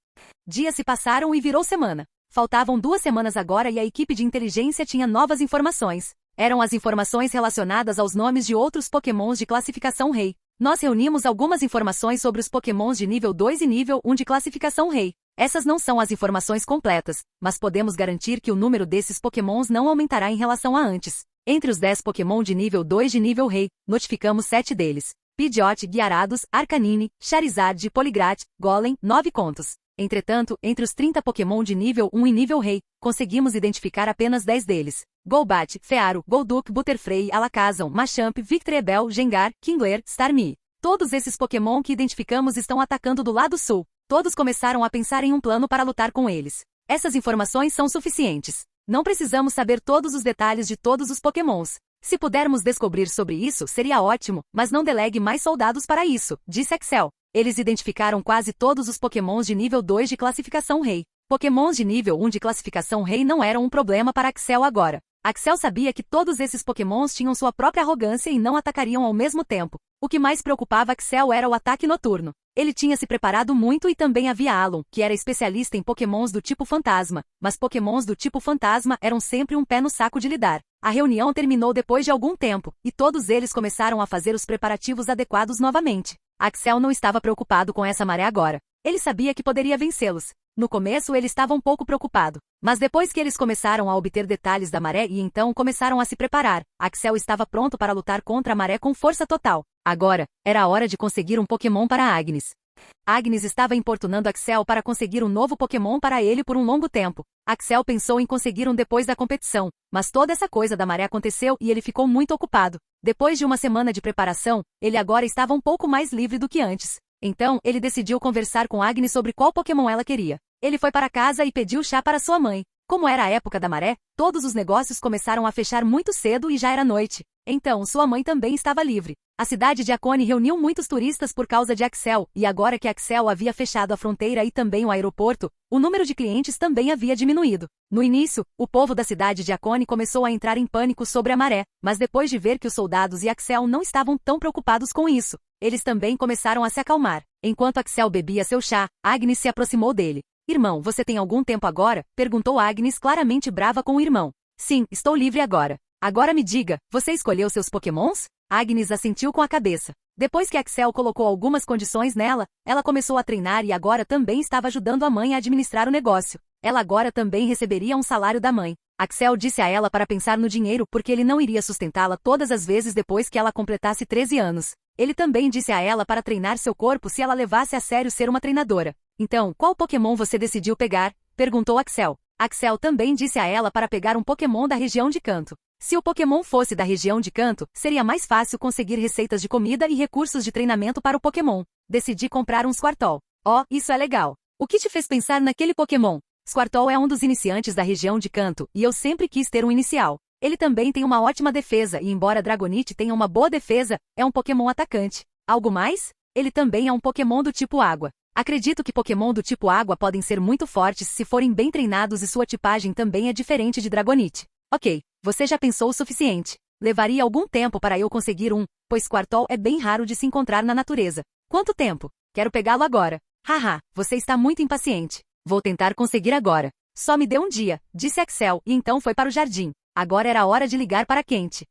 Dias se passaram e virou semana. Faltavam 2 semanas agora e a equipe de inteligência tinha novas informações. Eram as informações relacionadas aos nomes de outros Pokémons de classificação rei. Nós reunimos algumas informações sobre os Pokémons de nível 2 e nível 1 de classificação rei. Essas não são as informações completas, mas podemos garantir que o número desses Pokémons não aumentará em relação a antes. Entre os 10 Pokémon de nível 2 de nível rei, notificamos 7 deles. Pidgeot, Gyarados, Arcanine, Charizard, Poliwrath, Golem, 9 contos. Entretanto, entre os 30 Pokémon de nível 1 e nível rei, conseguimos identificar apenas 10 deles. Golbat, Fearow, Golduck, Butterfree, Alakazam, Machamp, Victreebel, Gengar, Kingler, Starmie. Todos esses Pokémon que identificamos estão atacando do lado sul. Todos começaram a pensar em um plano para lutar com eles. Essas informações são suficientes. Não precisamos saber todos os detalhes de todos os Pokémons. Se pudermos descobrir sobre isso, seria ótimo, mas não delegue mais soldados para isso, disse Axel. Eles identificaram quase todos os Pokémons de nível 2 de classificação rei. Pokémons de nível 1 de classificação rei não eram um problema para Axel agora. Axel sabia que todos esses Pokémons tinham sua própria arrogância e não atacariam ao mesmo tempo. O que mais preocupava Axel era o ataque noturno. Ele tinha se preparado muito e também havia Alon, que era especialista em Pokémons do tipo fantasma, mas Pokémons do tipo fantasma eram sempre um pé no saco de lidar. A reunião terminou depois de algum tempo, e todos eles começaram a fazer os preparativos adequados novamente. Axel não estava preocupado com essa maré agora. Ele sabia que poderia vencê-los. No começo ele estava um pouco preocupado, mas depois que eles começaram a obter detalhes da maré e então começaram a se preparar, Axel estava pronto para lutar contra a maré com força total. Agora, era a hora de conseguir um Pokémon para Agnes. Agnes estava importunando Axel para conseguir um novo Pokémon para ele por um longo tempo. Axel pensou em conseguir um depois da competição, mas toda essa coisa da maré aconteceu e ele ficou muito ocupado. Depois de uma semana de preparação, ele agora estava um pouco mais livre do que antes. Então, ele decidiu conversar com Agnes sobre qual Pokémon ela queria. Ele foi para casa e pediu chá para sua mãe. Como era a época da maré, todos os negócios começaram a fechar muito cedo e já era noite. Então, sua mãe também estava livre. A cidade de Akone reuniu muitos turistas por causa de Axel, e agora que Axel havia fechado a fronteira e também o aeroporto, o número de clientes também havia diminuído. No início, o povo da cidade de Akone começou a entrar em pânico sobre a maré, mas depois de ver que os soldados e Axel não estavam tão preocupados com isso, eles também começaram a se acalmar. Enquanto Axel bebia seu chá, Agnes se aproximou dele. Irmão, você tem algum tempo agora? Perguntou Agnes claramente brava com o irmão. Sim, estou livre agora. Agora me diga, você escolheu seus Pokémons? Agnes assentiu com a cabeça. Depois que Axel colocou algumas condições nela, ela começou a treinar e agora também estava ajudando a mãe a administrar o negócio. Ela agora também receberia um salário da mãe. Axel disse a ela para pensar no dinheiro porque ele não iria sustentá-la todas as vezes depois que ela completasse 13 anos. Ele também disse a ela para treinar seu corpo se ela levasse a sério ser uma treinadora. Então, qual Pokémon você decidiu pegar? Perguntou Axel. Axel também disse a ela para pegar um Pokémon da região de Kanto. Se o Pokémon fosse da região de Kanto, seria mais fácil conseguir receitas de comida e recursos de treinamento para o Pokémon. Decidi comprar um Squirtle. Oh, isso é legal. O que te fez pensar naquele Pokémon? Squirtle é um dos iniciantes da região de Kanto, e eu sempre quis ter um inicial. Ele também tem uma ótima defesa e embora Dragonite tenha uma boa defesa, é um Pokémon atacante. Algo mais? Ele também é um Pokémon do tipo água. Acredito que Pokémon do tipo água podem ser muito fortes se forem bem treinados e sua tipagem também é diferente de Dragonite. Ok, você já pensou o suficiente. Levaria algum tempo para eu conseguir um, pois Squirtle é bem raro de se encontrar na natureza. Quanto tempo? Quero pegá-lo agora. Haha, você está muito impaciente. Vou tentar conseguir agora. Só me dê um dia, disse Axel, e então foi para o jardim. Agora era hora de ligar para Kent.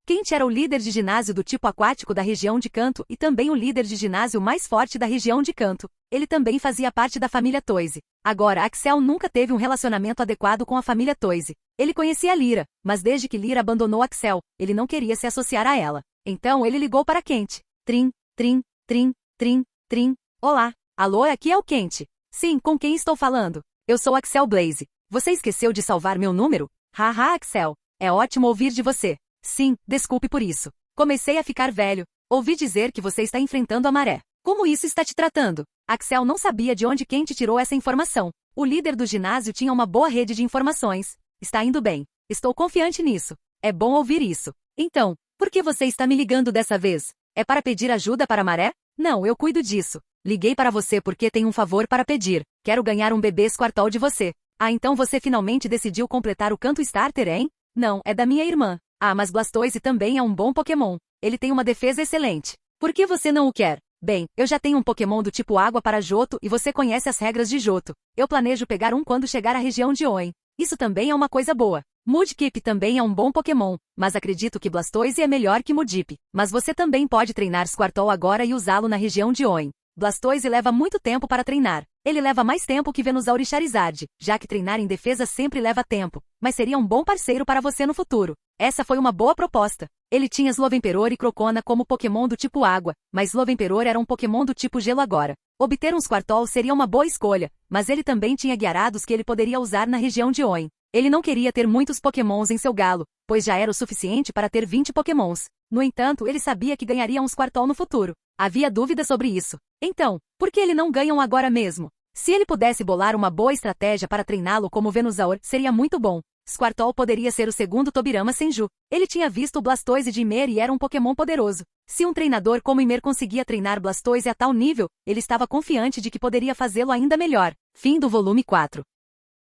Kent era o líder de ginásio do tipo aquático da região de Kanto e também o líder de ginásio mais forte da região de Kanto. Ele também fazia parte da família Toise. Agora, Axel nunca teve um relacionamento adequado com a família Toise. Ele conhecia Lyra, mas desde que Lyra abandonou Axel, ele não queria se associar a ela. Então ele ligou para Kent. Trim, trim, trim, trim, trim. Olá. Alô, aqui é o Kent. Sim, com quem estou falando? Eu sou Axel Blaze. Você esqueceu de salvar meu número? Haha, Axel. É ótimo ouvir de você. Sim, desculpe por isso. Comecei a ficar velho. Ouvi dizer que você está enfrentando a maré. Como isso está te tratando? Axel não sabia de onde Kent tirou essa informação. O líder do ginásio tinha uma boa rede de informações. Está indo bem. Estou confiante nisso. É bom ouvir isso. Então, por que você está me ligando dessa vez? É para pedir ajuda para a maré? Não, eu cuido disso. Liguei para você porque tenho um favor para pedir. Quero ganhar um bebê Squirtle de você. Ah, então você finalmente decidiu completar o Kanto Starter, hein? Não, é da minha irmã. Ah, mas Blastoise também é um bom Pokémon. Ele tem uma defesa excelente. Por que você não o quer? Bem, eu já tenho um Pokémon do tipo água para Johto e você conhece as regras de Johto. Eu planejo pegar um quando chegar à região de Hoenn. Isso também é uma coisa boa. Mudkip também é um bom Pokémon, mas acredito que Blastoise é melhor que Mudkip. Mas você também pode treinar Squirtle agora e usá-lo na região de Hoenn. Blastoise leva muito tempo para treinar. Ele leva mais tempo que Venusaur e Charizard, já que treinar em defesa sempre leva tempo, mas seria um bom parceiro para você no futuro. Essa foi uma boa proposta. Ele tinha Slovenperor e Crocona como Pokémon do tipo água, mas Slovenperor era um Pokémon do tipo gelo agora. Obter um Squirtle seria uma boa escolha, mas ele também tinha Gyarados que ele poderia usar na região de Hoenn. Ele não queria ter muitos Pokémons em seu galo, pois já era o suficiente para ter 20 Pokémons. No entanto, ele sabia que ganharia um Squirtle no futuro. Havia dúvida sobre isso. Então, por que ele não ganha um agora mesmo? Se ele pudesse bolar uma boa estratégia para treiná-lo como Venusaur, seria muito bom. Squirtle poderia ser o segundo Tobirama Senju. Ele tinha visto o Blastoise de Ymir e era um Pokémon poderoso. Se um treinador como Ymir conseguia treinar Blastoise a tal nível, ele estava confiante de que poderia fazê-lo ainda melhor. Fim do volume 4.